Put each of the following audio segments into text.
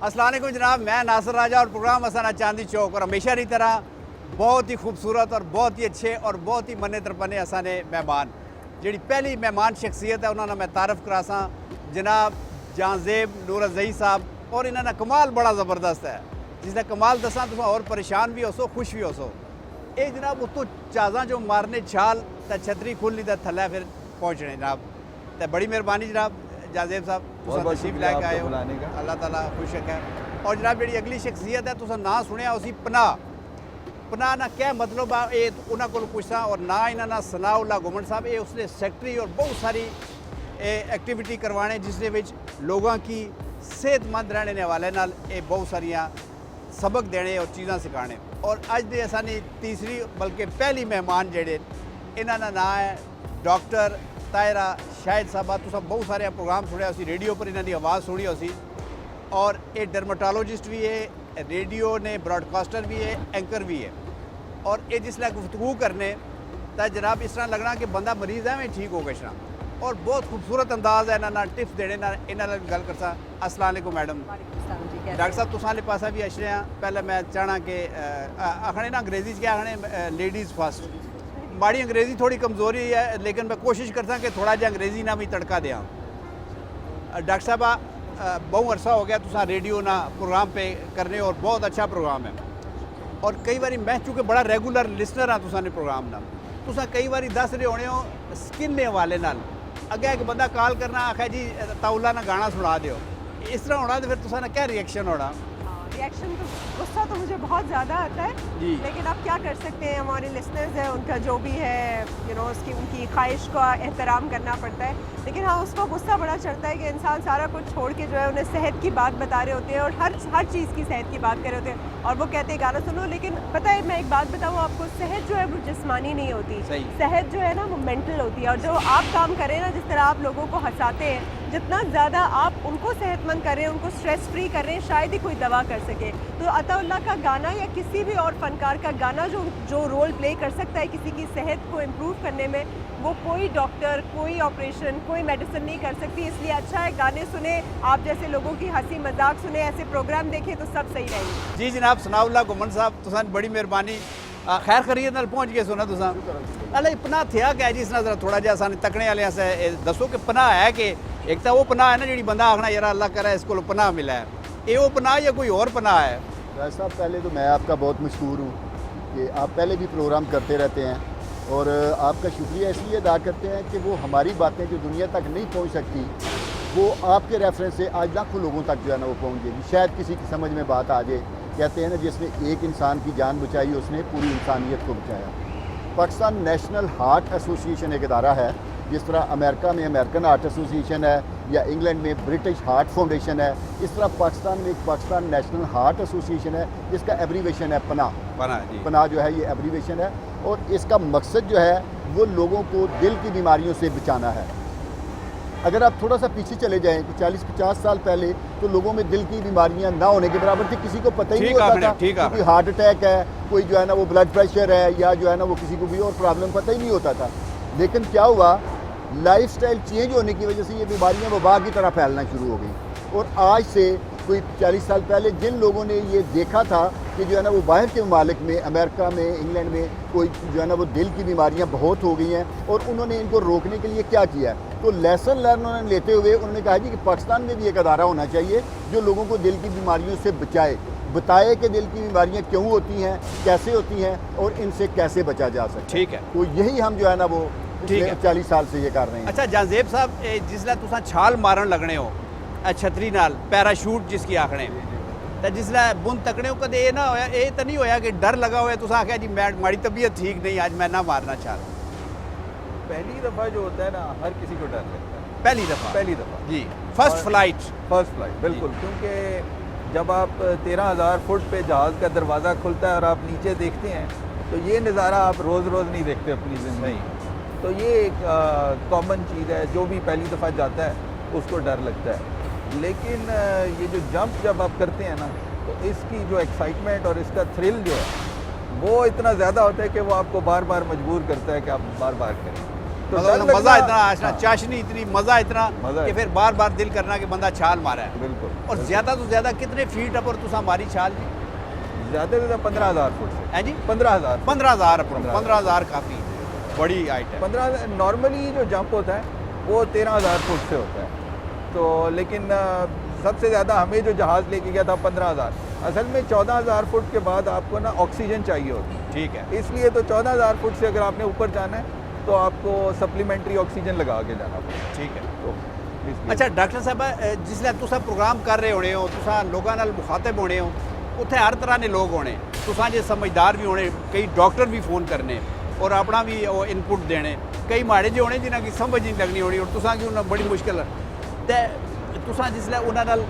अस्सलाम वालेकुम जनाब, मैं नासिर राजा और प्रोग्राम असाना चांदी चौक और हमेशा की तरह बहुत ही खूबसूरत और बहुत ही अच्छे और बहुत ही मने तरपने असाने मेहमान जी पहली मेहमान शख्सियत है उन्होंने मैं तारफ़ करासा जनाब जांजेब नूरज़ई साहब और इन्होंने कमाल बड़ा ज़बरदस्त है जिसने कमाल दसा तुम और परेशान भी हो सो खुश भी हो सो ये जनाब उतो चाजा जो मारने छाल तो छतरी खुलनी तो थल्ले फिर पहुँचने जनाब तो बड़ी मेहरबानी जनाब जाजेब साहब तशीफ लैके आए हो अल्लाह ताला खुश रखे और जनाब जी अगली शख्सियत है तुम ना सुनिया उसी पनाह पनाह ना क्या मतलब है ये उन्होंने को पूछा और ना इन्होंने सनाउल्ला घुमन साहब ये उसने सैकटरी और बहुत सारी एक्टिविटी करवाने जिसके विच लोगों की सेहतमंद रहने के हवाले नाल ये बहुत सारिया सबक देने और चीज़ा सिखाने और अज दे असानी तीसरी बल्कि पहली मेहमान जेडे इन्होंने ना है डॉक्टर तायरा शाहिद साहबा तुम बहुत सारे प्रोग्राम सुने रेडियो पर इन्होंने आवाज़ सुनी उसी और ये डर्माटोलॉजिस्ट भी है रेडियो ने ब्रॉडकास्टर भी है एंकर भी है और ये जिसलै गुफ्तगू करने तो जनाब इस तरह लगना कि बंदा मरीज़ है मैं ठीक हो गया और बहुत खूबसूरत अंदाज़ है इन्होंने टिप्स देने इन्होंने गल करसा। अस्सलाम वालेकुम मैडम। डॉक्टर साहब तुसाले पासा भी अच्छे हैं पहले मैं चाहना कि आखने ना अंग्रेजी क्या आखने लेडीज़ फर्स्ट माड़ी अंग्रेज़ी थोड़ी कमज़ोरी है लेकिन मैं कोशिश करता कि थोड़ा जहा अंग्रेज़ी ना भी तड़का दें। डॉक्टर साहब बहुत अरसा हो गया तुसा रेडियो ना प्रोग्राम पे करने और बहुत अच्छा प्रोग्राम है और कई बार मैं चूँकि बड़ा रेगुलर लिसनर हाँ तुसा ने प्रोग्राम ना तुसा कई बार दस रहे होने हो स्किन ने हवाले नाल अगे एक बंदा कॉल करना आखा जी ताउला ना गाना सुना दो इस तरह होना तो फिर तुसा ना क्या रिएक्शन होना? रिएक्शन तो गुस्सा तो मुझे बहुत ज़्यादा आता है लेकिन आप क्या कर सकते हैं हमारे लिसनर्स हैं उनका जो भी है उसकी उनकी ख्वाहिश का एहतराम करना पड़ता है लेकिन हाँ उसको गुस्सा बड़ा चढ़ता है कि इंसान सारा कुछ छोड़ के जो है उन्हें सेहत की बात बता रहे होते हैं और हर चीज़ की सेहत की बात कर रहे होते हैं और वो कहते हैं गाना सुनो लेकिन पता है मैं एक बात बताऊँ आपको सेहत जो है वो जिस्मानी नहीं होती सेहत जो है ना वो मेंटल होती है और जो आप काम करें ना जिस तरह आप लोगों को हंसाते हैं जितना ज़्यादा आप उनको सेहतमंद करें उनको स्ट्रेस फ्री करें शायद ही कोई दवा कर सके तो अताउल्लाह का गाना या किसी भी और फनकार का गाना जो रोल प्ले कर सकता है किसी की सेहत को इम्प्रूव करने में वो कोई डॉक्टर कोई ऑपरेशन कोई मेडिसिन नहीं कर सकती इसलिए अच्छा है गाने सुने आप जैसे लोगों की हंसी मजाक सुने ऐसे प्रोग्राम देखें तो सब सही रहेंगे। जी जनाब सनाउल्लाह घुमन साहब तुसा बड़ी मेहरबानी खैर खरीद नाल पहुँच गए सुना तुसा अल्लाह पनाह थिया क्या जी इसना जरा थोड़ा जहा साने तकने वाले से दसो कि पनाह है कि एक तो वो पनाह है ना जी बंदा आखना यार अल्लाह करे इसको पनाह मिला है ये वो पनाह या कोई और पनाह है? राज साहब पहले तो मैं आपका बहुत मशहूर हूँ कि आप पहले भी प्रोग्राम करते रहते हैं और आपका शुक्रिया इसलिए अदा करते हैं कि वो हमारी बातें जो दुनिया तक नहीं पहुँच सकती वो आपके रेफरेंस से आज लाखों लोगों तक जो है ना वो पहुँच जाएगी शायद किसी की समझ में बात आ जाए। कहते हैं ना जिसने एक इंसान की जान बचाई उसने पूरी इंसानियत को बचाया। पाकिस्तान नेशनल हार्ट एसोसिएशन एक अदारा है जिस तरह अमेरिका में अमेरिकन हार्ट एसोसिएशन है या इंग्लैंड में ब्रिटिश हार्ट फाउंडेशन है इस तरह पाकिस्तान में एक पाकिस्तान नेशनल हार्ट एसोसिएशन है जिसका एब्रीवेशन है पनाह जो है ये एब्रीवेशन है और इसका मकसद जो है वो लोगों को दिल की बीमारियों से बचाना है। अगर आप थोड़ा सा पीछे चले जाएं कि 40-50 साल पहले तो लोगों में दिल की बीमारियां ना होने के बराबर थी किसी को पता ही नहीं होता था कोई हार्ट अटैक है कोई जो है ना वो ब्लड प्रेशर है या जो है ना वो किसी को भी और प्रॉब्लम पता ही नहीं होता था। लेकिन क्या हुआ लाइफस्टाइल चेंज होने की वजह से ये बीमारियां वबा की तरह फैलना शुरू हो गई और आज से कोई 40 साल पहले जिन लोगों ने ये देखा था कि जो है ना वो बाहर के ममालिक में अमेरिका में इंग्लैंड में कोई जो है ना वो दिल की बीमारियां बहुत हो गई हैं और उन्होंने इनको रोकने के लिए क्या किया तो लेसन लर्न उन्होंने लेते हुए उन्होंने कहा जी कि पाकिस्तान में भी एक अदारा होना चाहिए जो लोगों को दिल की बीमारियों से बताए कि दिल की बीमारियां क्यों होती हैं कैसे होती हैं और इनसे कैसे बचा जा सकता है। ठीक है तो यही हम जो है ना वो 40 साल से ये कर रहे हैं। अच्छा जांजेब साहब जिसलै तुसा छाल मारन लगने हो छतरी नाल पैराशूट जिसकी आखने तो जिसलै बुन तकने हो कदे ये ना होया ये तो नहीं होया कि डर लगा हुआ तुसा आख्या जी माड़ी तबीयत ठीक नहीं आज मैं ना मारना छाल? पहली दफ़ा जो होता है ना हर किसी को डर लगता है पहली दफ़ा जी फर्स्ट फ्लाइट बिल्कुल क्योंकि जब आप 13,000 फुट पे जहाज़ का दरवाज़ा खुलता है और आप नीचे देखते हैं तो ये नज़ारा आप रोज़ नहीं देखते अपनी ज़िंदगी तो ये एक कॉमन चीज़ है जो भी पहली दफ़ा जाता है उसको डर लगता है लेकिन ये जो जंप जब आप करते हैं ना तो इसकी जो एक्साइटमेंट और इसका थ्रिल जो है वो इतना ज़्यादा होता है कि वो आपको बार बार मजबूर करता है कि आप बार बार करें। तो मतलब डर मज़ा लगना- इतना आशना हाँ, चाशनी इतनी मज़ा इतना मज़ा कि है। फिर बार बार दिल करना कि बंदा छाल मारा है। बिल्कुल। और ज़्यादा तो ज़्यादा कितने फीट अपर तुसा मारी छाल जी? ज़्यादा से ज़्यादा 15,000 फुट से। है जी 15,000 15,000 अपर 15,000 15,000 काफ़ी बड़ी हाइट है। 15 नॉर्मली जो जंप होता है वो 13,000 फुट से होता है। तो लेकिन सबसे ज़्यादा हमें जो जहाज़ लेके गया था 15,000। असल में 14,000 फुट के बाद आपको ना ऑक्सीजन चाहिए होती है, ठीक है। इसलिए तो 14,000 फुट से अगर आपने ऊपर जाना है तो आपको सप्लीमेंट्री ऑक्सीजन लगा के जाना पड़ेगा। ठीक है। तो इसलिए- अच्छा डॉक्टर साहब जिसलै तुसा प्रोग्राम कर रहे होने हो तुसा लोगों नाल मुखातब होने हो उत्थे हर तरह के लोग होने तुसा जे समझदार भी होने कई डॉक्टर भी फोन करने और अपना भी इनपुट देने कई माड़े जो होने जिन्हें की समझ नहीं लगनी होनी और तुसा की उन्हें बड़ी मुश्किल ते तुसा जिसलै उन्हां नाल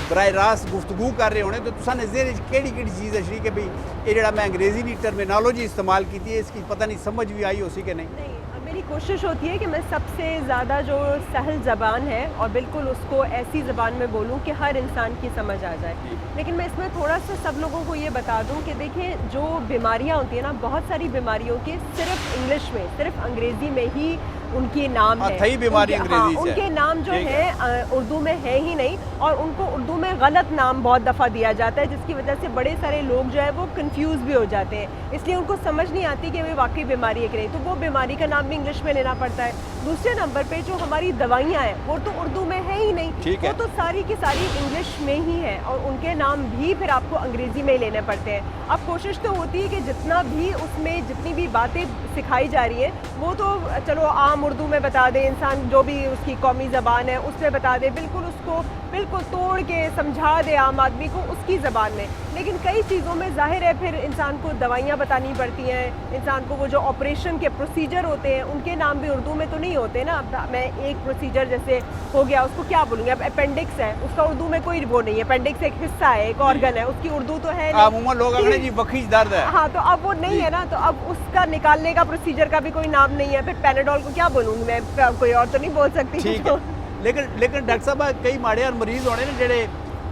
बराह रास्त गुफ्तगू कर रहे होने तो तुसा ने जेहन केड़ी केड़ी चीज़ अच्छी कि भाई ये जेड़ा मैं अंग्रेजी की टर्मिनोलॉजी इस्तेमाल की है इसकी पता नहीं समझ भी आई हो सी कि नहीं? नहीं, मेरी कोशिश होती है कि मैं सबसे ज़्यादा जो सहल ज़बान है और बिल्कुल उसको ऐसी ज़बान में बोलूँ कि हर इंसान की समझ आ जाए। लेकिन मैं इसमें थोड़ा सा सब लोगों को ये बता दूं कि देखिए जो बीमारियां होती हैं ना बहुत सारी बीमारियों के सिर्फ इंग्लिश में सिर्फ अंग्रेज़ी में ही उनके नाम है। थई बीमारी अंग्रेजी से उनके नाम जो ठीक है उर्दू में है ही नहीं और उनको उर्दू में गलत नाम बहुत दफ़ा दिया जाता है जिसकी वजह से बड़े सारे लोग जो है वो कंफ्यूज भी हो जाते हैं, इसलिए उनको समझ नहीं आती कि वे वाकई बीमारी है कि नहीं, तो वो बीमारी का नाम भी इंग्लिश में लेना पड़ता है। दूसरे नंबर पे जो हमारी दवाइयाँ हैं वो तो उर्दू में है ही नहीं, ठीक वो है। तो सारी की सारी इंग्लिश में ही है और उनके नाम भी फिर आपको अंग्रेज़ी में ही लेने पड़ते हैं। अब कोशिश तो होती है कि जितना भी उसमें जितनी भी बातें सिखाई जा रही है वो तो चलो आम उर्दू में बता दे, इंसान जो भी उसकी कौमी ज़बान है उसमें बता दे, बिल्कुल उसको बिल्कुल तोड़ के समझा दे आम आदमी को उसकी ज़बान में। लेकिन कई चीज़ों में जाहिर है फिर इंसान को दवाइयाँ बतानी पड़ती हैं, इंसान को वो जो ऑपरेशन के प्रोसीजर होते हैं उनके नाम भी उर्दू में तो नहीं होते ना। अब मैं एक प्रोसीजर जैसे हो गया उसको क्या बोलूँगी, अब अपेंडिक्स है उसका उर्दू में कोई वो नहीं है, अपेंडिक्स एक हिस्सा है, एक ऑर्गन है, उसकी उर्दू तो है नहीं। अमूमन लोग अपने जी बखीज दर्द है। हाँ, तो अब वो नहीं है ना, तो अब उसका निकालने का प्रोसीजर का भी कोई नाम नहीं है। फिर पैनाडोल को क्या बोलूँगी मैं, कोई और तो नहीं बोल सकती। ठीक है। लेकिन डॉक्टर साहब कई माड़े और मरीज होने ने जेड़े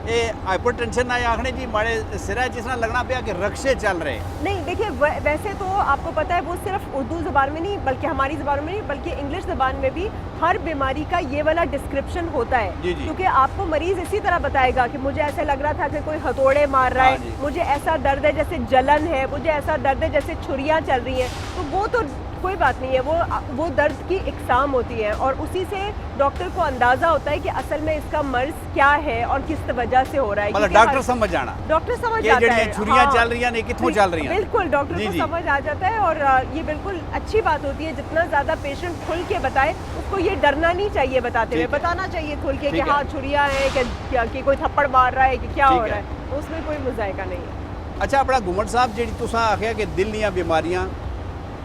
ये हाइपरटेंशन ना आखने जी माड़े सिरा जिस तरह लगना पिया कि रक्शे चल रहे। नहीं देखिए वैसे तो आपको पता है वो सिर्फ उर्दू ज़बान में नहीं बल्कि हमारी ज़बान में नहीं बल्कि इंग्लिश ज़बान में भी हर बीमारी का ये वाला डिस्क्रिप्शन होता है। जी, जी। क्योंकि आपको मरीज़ इसी तरह बताएगा कि मुझे ऐसा लग रहा था कि कोई हथौड़े मार रहा हाँ है, जी। मुझे ऐसा दर्द है जैसे जलन है, मुझे ऐसा दर्द है जैसे छुरियाँ चल रही हैं, तो वो तो कोई बात नहीं है, वो दर्द की इकसाम होती है और उसी से डॉक्टर को अंदाज़ा होता है कि असल में इसका मर्ज क्या है और किस वजह से हो रहा है। मतलब क्योंकि डॉक्टर समझ जाना डॉक्टर समझ ये जाता जड़ियां है छुरियां हाँ। चल रही हैं नहीं कित्थों चल रही हैं। बिल्कुल डॉक्टर जी, को जी। समझ आ जाता है और ये बिल्कुल अच्छी बात होती है, जितना ज़्यादा पेशेंट खुल के बताए उसको ये डरना नहीं चाहिए बताते हुए, ठीक है। बताना चाहिए खुल के कि ठीक है। हाँ छुरियाँ हैं कि कोई थप्पड़ मार रहा है कि क्या ठीक हो है। रहा है, उसमें कोई मुजायका नहीं है। अच्छा अपना घुमन साहब जी तुसा आखिया कि दिल दियां बीमारियां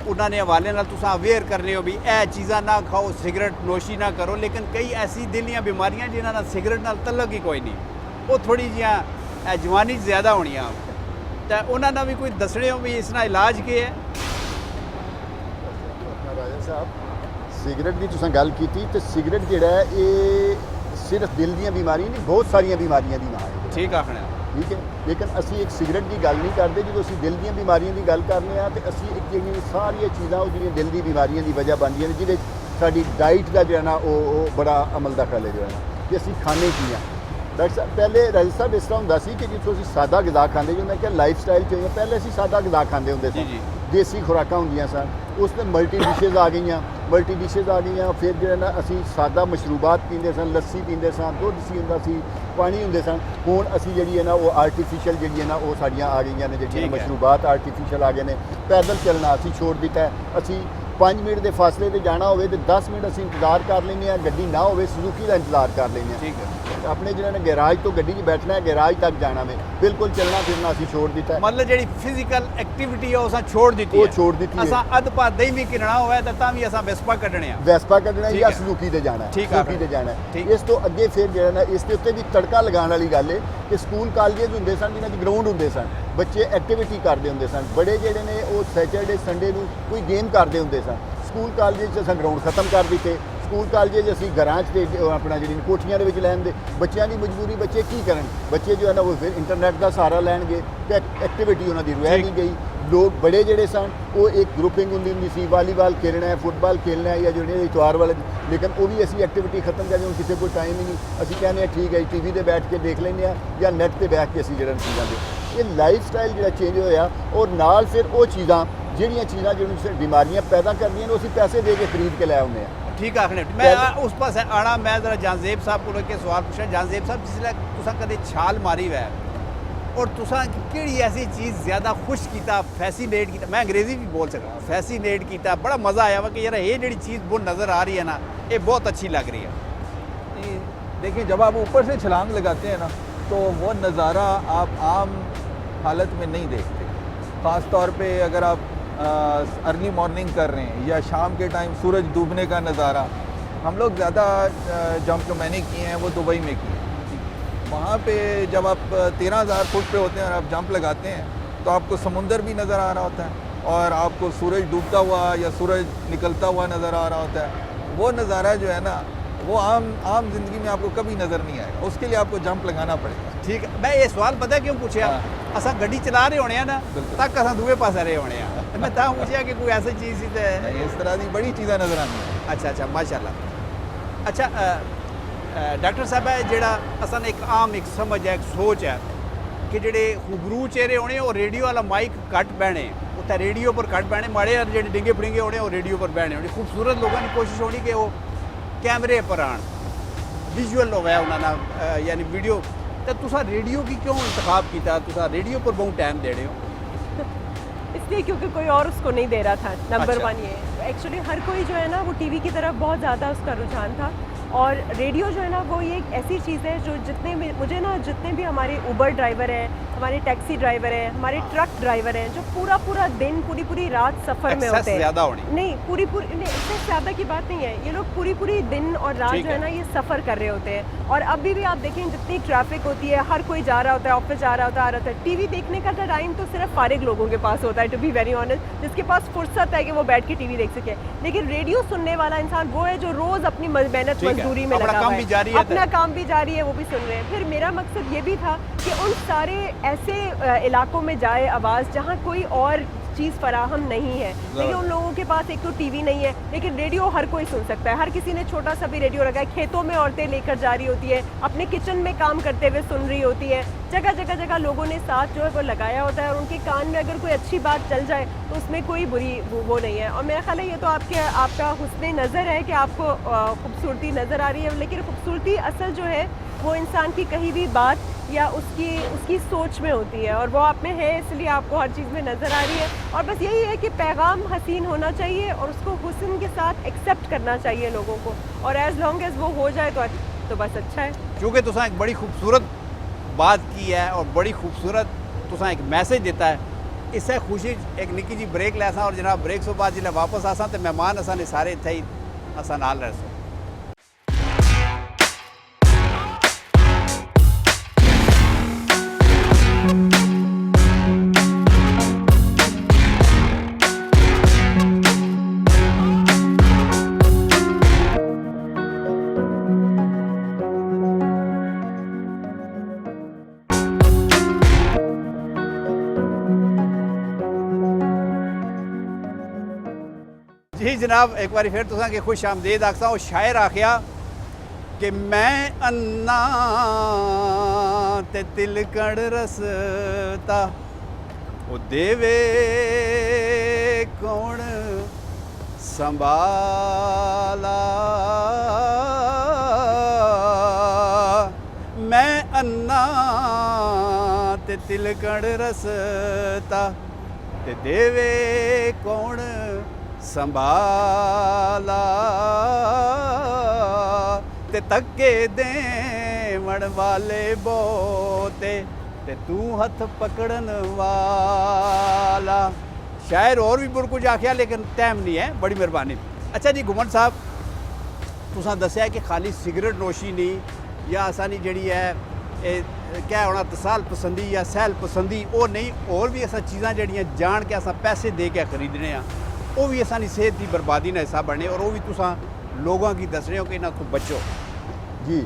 उन्होंने हवाले नाल तुसा अवेयर करने हो भी ए चीज़ां ना खाओ, सिगरेट नोशी ना करो, लेकिन कई ऐसी दिल दियां बीमारियां जिन्हां नाल सिगरेट नाल तल्लक ही कोई नहीं, वो थोड़ी जियां जवानी ज़्यादा होनियां तो उन्होंने भी कोई दसने हो भी इसका इलाज के है? राजा साहब सिगरेट की तुसां गल की तो सिगरेट जिहड़ा है ये सिर्फ दिल दी बीमारियां नहीं बहुत सारिया बीमारियां दी मां है। ठीक आखना ठीक है, लेकिन असी एक सिगरेट की गल नहीं करते, जो असी दिल दी बीमारियों की गल करने तो असी एक जी सारिया चीज़ां जो दिल की बीमारियों की वजह बनदियां ने जिहदे साडी डाइट का जो है ना वो बड़ा अमल दखल है जो है ना कि असी खाने की हैं। डॉक्टर साहब पहले राजा साहब इस तरह होंदा सी कि जिੱਥੋਂ ਅਸੀਂ सादा गिज़ा खाते जो मैं क्या लाइफ स्टाइल चाहिए पहले असी सादा गिज़ा खाते होंगे जी, सन, जी। देसी खुराकां होंदियां सन, उसमें मल्टी डिशेज़ आ गई फिर जो है ना असी सादा मशरूबात पींदे सन, लस्सी पींदे सन, दुध सी हुंदा सी, पानी होंदे सन। हुण असी जिहड़ी है ना वो आर्टिफिशियल जिहड़ी है ना वो साड़ियाँ आ गई ने जिहड़ियां ठीक है। मशरूबात आर्टिफिशियल आ गए ने। पैदल चलना असी छोड़ दिता है, असी 5 मिनट के फासले से जाना हो तो 10 मिनट असी इंतजार कर लेंगे, गड्डी ना हो सुजुकी का इंतजार कर लेंगे। ठीक है। अपने जिन्होंने गैराज तो गड्डी 'च बैठना है गैराज तक जाना में बिल्कुल चलना फिरना असी छोड़ दिता है। मतलब जी फिजिकल एक्टिविटी है उसा छोड़ दी वो छोड़ दित्ती है। असा अध पा दही भी किरना होवे तो तां भी असा वेस्पा कड्ढने आ। वैस्पा कड्ढना ठीक या है। सुजुकी ते जाना है, ठीक है। सुजुकी ते जाना है। ठीक। इस तो अगे फिर जो है ना इसके उत्ते भी तड़का लगाने वाली गल है कि स्कूल कॉलेज होंदे सन जिन्हां 'च ग्राउंड होंदे सन, बच्चे एक्टिविटी करते होंदे सन, बड़े जेहड़े ने वो सैटरडे संडे नूं कोई गेम करते होंदे सन। स्कूल कॉलेज असां ग्राउंड खत्म कर दिते, स्कूल कॉलेज असी घरां च ते अपना जी कोठियां दे विच लैण दे, बच्चों की मजबूरी बच्चे की करन, बच्चे जो है ना वो फिर इंटरनेट का सहारा लैणगे, एक्टिविटी उन्होंने रह नहीं गई। लोग बड़े ਜਿਹੜੇ ਸਨ ਉਹ ਇੱਕ ਗਰੁੱਪਿੰਗ ਹੁੰਦੀ ਸੀ ਵਾਲੀਬਾਲ ਖੇਲਣਾ ਹੈ ਫੁੱਟਬਾਲ ਖੇਲਣਾ ਹੈ ਜਾਂ ਜਿਹੜੇ ਇਤਵਾਰ ਵਾਲੇ ਲੇਕਿਨ ਉਹ ਵੀ ਅਸੀਂ ਐਕਟੀਵਿਟੀ ਖਤਮ ਕਰ ਹੁਣ ਕਿਸੇ ਕੋਲ ਟਾਈਮ ਹੀ ਨਹੀਂ ਅਸੀਂ ਕਹਿੰਦੇ ਹਾਂ ਠੀਕ ਹੈ ਟੀਵੀ ਤੇ ਬੈਠ ਕੇ ਦੇਖ ਲੈਂਦੇ ਆ ਜਾਂ ਨੈੱਟ ਤੇ ਬੈਠ ਕੇ ਅਸੀਂ ਜਿਹੜਾ ਚੀਜ਼ਾਂ ਦੇ ਇਹ ਲਾਈਫ ਸਟਾਈਲ ਜਿਹੜਾ ਚੇਂਜ ਹੋਇਆ ਔਰ ਨਾਲ ਫਿਰ ਉਹ ਚੀਜ਼ਾਂ ਜਿਹੜੀਆਂ ਚੀਜ਼ਾਂ ਜਿਹੜੀਆਂ ਬਿਮਾਰੀਆਂ ਪੈਦਾ ਕਰਦੀਆਂ ਨੇ ਉਹ ਅਸੀਂ ਪੈਸੇ ਦੇ ਕੇ ਖਰੀਦ ਕੇ ਲੈ ਆਉਂਦੇ ਆ ठीक आखने मैं उस पास आना मैं जरा जानजेब साहब को लेके सवाल पूछा जानजेब साहब जिसलै तुसा कदे छाल मारी वै और तुसा केड़ी ऐसी चीज़ ज़्यादा खुश कीता फैसीनेट कीता मैं अंग्रेज़ी भी बोल सकता फैसीनेट कीता बड़ा मज़ा आया वा कि यार ये जेड़ी चीज़ वो नज़र आ रही है ना ये बहुत अच्छी लग रही है। देखिए जब आप ऊपर से छलांग लगाते हैं ना तो वो नज़ारा आप आम हालत में नहीं देखते, ख़ास तौर पे अगर आप अर्ली मॉर्निंग कर रहे हैं या शाम के टाइम सूरज डूबने का नज़ारा। हम लोग ज़्यादा जंप जो मैंने किए हैं वो दुबई में किए हैं। वहाँ पे जब आप 13,000 फुट पे होते हैं और आप जंप लगाते हैं तो आपको समुंदर भी नज़र आ रहा होता है और आपको सूरज डूबता हुआ या सूरज निकलता हुआ नज़र आ रहा होता है। वो नज़ारा जो है ना वो आम ज़िंदगी में आपको कभी नज़र नहीं आएगा, उसके लिए आपको जंप लगाना पड़ेगा। ठीक है मैं ये सवाल पता क्यों पूछा असा गड्डी चला रहे होने ना तक असा दूए पास रहे होने मैं ता पूछा कि कोई ऐसी चीज़ सी नहीं, इस तरह की बड़ी चीज़ें नज़र आनी है। अच्छा अच्छा माशाल्लाह। अच्छा डॉक्टर साहब है जेड़ा असा एक आम एक समझ है एक सोच है कि जेडे खुबरू चेहरे होने और रेडियो वाला माइक कट बहने उत्थे रेडियो पर कट बहने माड़े और जेडे डिंगे फड़िंगे होने और रेडियो पर बहने होने खूबसूरत लोगों की कोशिश होनी कि वो कैमरे पर आन विजुअल होवे उन्होंने यानी वीडियो तो तुसा रेडियो की क्यों इंतखाब किया तुसा रेडियो पर बहुत टाइम दे रहे हो? इसलिए क्योंकि कोई और उसको नहीं दे रहा था नंबर अच्छा। 1 ये एक्चुअली हर कोई जो है ना वो टीवी की तरफ बहुत ज़्यादा उसका रुझान था और रेडियो जो है ना वो ये एक ऐसी चीज़ है जो जितने भी मुझे ना जितने भी हमारे उबर ड्राइवर हैं हमारे टैक्सी ड्राइवर हैं हमारे ट्रक ड्राइवर हैं जो पूरा पूरा दिन पूरी रात सफ़र में होते हैं ज़्यादा होनी नहीं पूरी नहीं इससे ज़्यादा की बात नहीं है ये लोग पूरी दिन और रात जो है ना ये सफ़र कर रहे होते हैं और अभी भी आप देखें जितनी ट्रैफिक होती है हर कोई जा रहा होता है ऑफिस जा रहा होता है आ रहा होता है टीवी देखने का टाइम तो सिर्फ फारिग लोगों के पास होता है टू बी वेरी ऑनेस्ट जिसके पास फुर्सत है कि वो बैठ के टीवी देख सके लेकिन रेडियो सुनने वाला इंसान वो है जो रोज़ अपनी मेहनत मजदूरी में लगा हुआ है अपना काम भी जारी है वो भी सुन रहे हैं। फिर मेरा मकसद ये भी था कि उन सारे ऐसे इलाकों में जाए आवाज़ जहाँ कोई और चीज़ फराहम नहीं है लेकिन उन लोगों के पास एक तो टीवी नहीं है लेकिन रेडियो हर कोई सुन सकता है। हर किसी ने छोटा सा भी रेडियो रखा है, खेतों में औरतें लेकर जा रही होती है अपने किचन में काम करते हुए सुन रही होती है, जगह लोगों ने साथ जो है वो लगाया होता है और उनके कान में अगर कोई अच्छी बात चल जाए तो उसमें कोई बुरी वो नहीं है। और मेरा ख्याल है ये तो आपका हुस्न नज़र है कि आपको खूबसूरती नज़र आ रही है लेकिन खूबसूरती असल जो है वो इंसान की कही भी बात या उसकी सोच में होती है और वो आप में है इसलिए आपको हर चीज़ में नज़र आ रही है। और बस यही है कि पैगाम हसीन होना चाहिए और उसको हुस्न के साथ एक्सेप्ट करना चाहिए लोगों को और एज़ लॉन्ग एज़ वो हो जाए तो बस अच्छा है। क्योंकि तुसा एक बड़ी खूबसूरत बात की है और बड़ी खूबसूरत तुसा एक मैसेज देता है इससे खुशी एक निकी जी ब्रेक लैसा और जनाब ब्रेक से बाद जिले वापस आसा तो मेहमान असा ने सारे इत्थे ही असा नाल रह सो। जी जनाब एक बार फिर तुसा के खुश आमदीद आखसा और शायर आखिया कि मैं अन्ना ते तिलकड़ रसता ओ देवे कौन संभाला मैं अन्ना ते तिलकड़ रसता ते देवे कौन संभाला ते तक्के देवण वाले बोते ते तू हथ पकड़न वाला। शायर और भी बहुत कुछ आखिया लेकिन टाइम नहीं है बड़ी मेहरबानी। अच्छा जी घुमन साहब तुसा दस्या कि खाली सिगरेट नोशी नहीं या आसानी जड़ी है क्या होना तसाल पसंदी या सैल पसंदी वो नहीं और भी ऐसा चीज़ां जड़ियाँ जान के असा पैसे दे के खरीदने आ वो भी असानी सेहत की बर्बादी का हिस्सा बनने और वो भी तुसा लोगों की दस रहे हो कि इन्हों को बचो। जी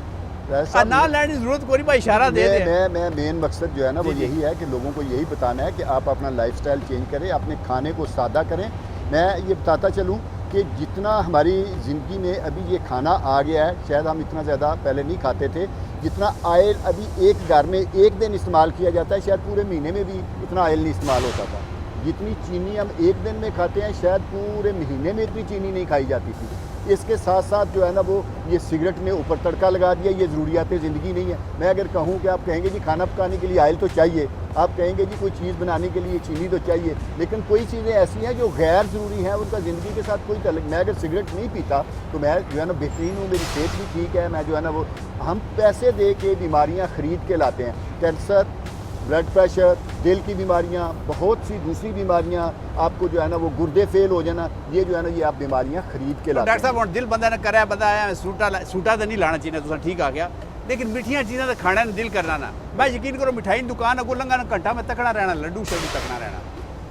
ऐसा ना लेने की जरूरत कोई नहीं भाई, इशारा दे दे। मैं मेन मकसद जो है ना वो जी, यही है कि लोगों को यही बताना है कि आप अपना लाइफस्टाइल चेंज करें, अपने खाने को सादा करें। मैं ये बताता चलूँ कि जितना हमारी ज़िंदगी में अभी ये खाना आ गया है, शायद हम इतना ज़्यादा पहले नहीं खाते थे। जितना ऑयल अभी एक घर में एक दिन इस्तेमाल किया जाता है, शायद पूरे महीने में भी इतना ऑयल नहीं इस्तेमाल होता था। जितनी चीनी हम एक दिन में खाते हैं, शायद पूरे महीने में इतनी चीनी नहीं खाई जाती थी। इसके साथ साथ जो है ना वो ये सिगरेट में ऊपर तड़का लगा दिया, ये ज़रूरियात ज़िंदगी नहीं है। मैं अगर कहूँ कि आप कहेंगे जी खाना पकाने के लिए ऑयल तो चाहिए, आप कहेंगे जी कोई चीज़ बनाने के लिए चीनी तो चाहिए, लेकिन कोई चीज़ें ऐसी हैं जो गैर ज़रूरी हैं, उनका ज़िंदगी के साथ कोई तल्लुक। मैं अगर सिगरेट नहीं पीता तो मैं जो है ना बेहतरीन हूँ, मेरी सेहत भी ठीक है। मैं जो है ना वो हम पैसे दे के बीमारियाँ ख़रीद के लाते हैं, कैंसर, ब्लड प्रेशर, दिल की बीमारियां, बहुत सी दूसरी बीमारियां, आपको जो है ना वो गुर्दे फेल हो जाना, ये जो है ना ये आप बीमारियां खरीद के लाते डॉक्टर साहब हुण दिल बंदा ने कराया बंदा आया सूटा तो नहीं लाना चाहिए, तुसा ठीक आ गया, लेकिन मिठियां चीज़ां तो खाने दिल करना ना। मैं यकीन करो मिठाई दुकान अगों लंघा ना घंटा में तकड़ा रहना, लड्डू शड्डू तकना रहना,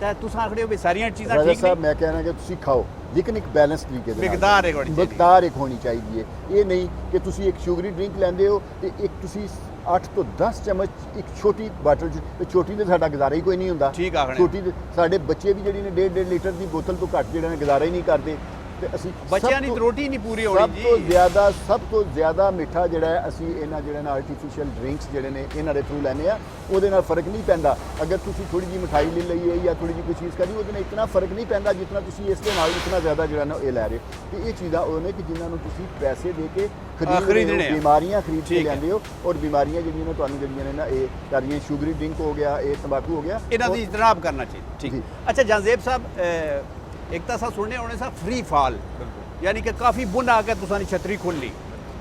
तो तुस आखदे हो भी सारियां चीज़ां राजा ठीक साहब नहीं। मैं कह रहा कि तुसी खाओ, लेकिन एक बैलेंस तरीके दे मिकदार एक होनी चाहिए। मिकदार एक होनी चाहिए। ये नहीं कि तुसी एक शुगरी ड्रिंक लैंदे हो तो एक तुसी 8 ਤੋਂ 10 ਚਮਚ ਇੱਕ ਛੋਟੀ ਬਾਟਲ 'ਚ, ਤੇ ਛੋਟੀ ਦੇ ਸਾਡਾ ਗੁਜ਼ਾਰਾ ਹੀ ਕੋਈ ਨਹੀਂ ਹੁੰਦਾ। ਠੀਕ ਆਖਣੇ। ਛੋਟੀ ਦੇ ਸਾਡੇ ਬੱਚੇ ਵੀ ਜਿਹੜੀ ਨੇ 1.5 ਲੀਟਰ ਦੀ ਬੋਤਲ ਤੋਂ ਘੱਟ ਜਿਹੜਾ ਨੇ ਗੁਜ਼ਾਰਾ ਹੀ ਨਹੀਂ ਕਰਦੇ। ਤੇ ਅਸੀਂ ਬੱਚਿਆਂ ਦੀ ਰੋਟੀ ਨਹੀਂ ਪੂਰੀ ਹੋਣੀ ਜੀ। ਸਭ ਤੋਂ ਜ਼ਿਆਦਾ ਮਿੱਠਾ ਜਿਹੜਾ ਹੈ ਅਸੀਂ ਇਹਨਾਂ ਜਿਹੜੇ ਨੇ ਆਰਟੀਫੀਸ਼ੀਅਲ ਡਰਿੰਕਸ ਜਿਹੜੇ ਨੇ ਇਹਨਾਂ ਦੇ ਥਰੂ ਲੈਂਦੇ ਆ, ਉਹਦੇ ਨਾਲ ਫਰਕ ਨਹੀਂ ਪੈਂਦਾ। ਅਗਰ ਤੁਸੀਂ ਥੋੜੀ ਜਿਹੀ ਮਿਠਾਈ ਲੈ ਲਈਏ ਜਾਂ ਥੋੜੀ ਜਿਹੀ ਕੋਈ ਚੀਜ਼ ਕਰੀ, ਉਹਦੇ ਨਾਲ ਇਤਨਾ ਫਰਕ ਨਹੀਂ ਪੈਂਦਾ ਜਿੰਨਾ ਤੁਸੀਂ ਇਸ ਦੇ ਨਾਲ ਇਤਨਾ ਜ਼ਿਆਦਾ ਜਿਹੜਾ ਨਾ ਇਹ ਲੈ ਰਹੇ ਹੋ। ਤੇ ਇਹ ਚੀਜ਼ਾਂ ਉਹ ਨੇ ਕਿ ਜਿਨ੍ਹਾਂ ਨੂੰ ਤੁਸੀਂ ਪੈਸੇ ਦੇ ਕੇ ਖਰੀਦਣੇ ਆ, बीमारियां खरीद के लेंदे हो, और बीमारियां ਜਿਹੜੀਆਂ ਨੇ ਤੁਹਾਨੂੰ ਜਿਹੜੀਆਂ ਨੇ ਨਾ ਇਹ ਸਾਰੀਆਂ ਸ਼ੂਗਰੀ ਡਰਿੰਕ ਹੋ ਗਿਆ, ਇਹ ਤੰਬਾਕੂ ਹੋ ਗਿਆ, ਇਹਨਾਂ ਦੀ ਇਜਤਨਾਬ ਕਰਨਾ चाहिए। ठीक। जी। अच्छा जानजेब साहब, एक तो असा सुनने होने सा फ्री फॉल, यानी कि काफ़ी बुन आके तुसां दी छतरी खोल ली,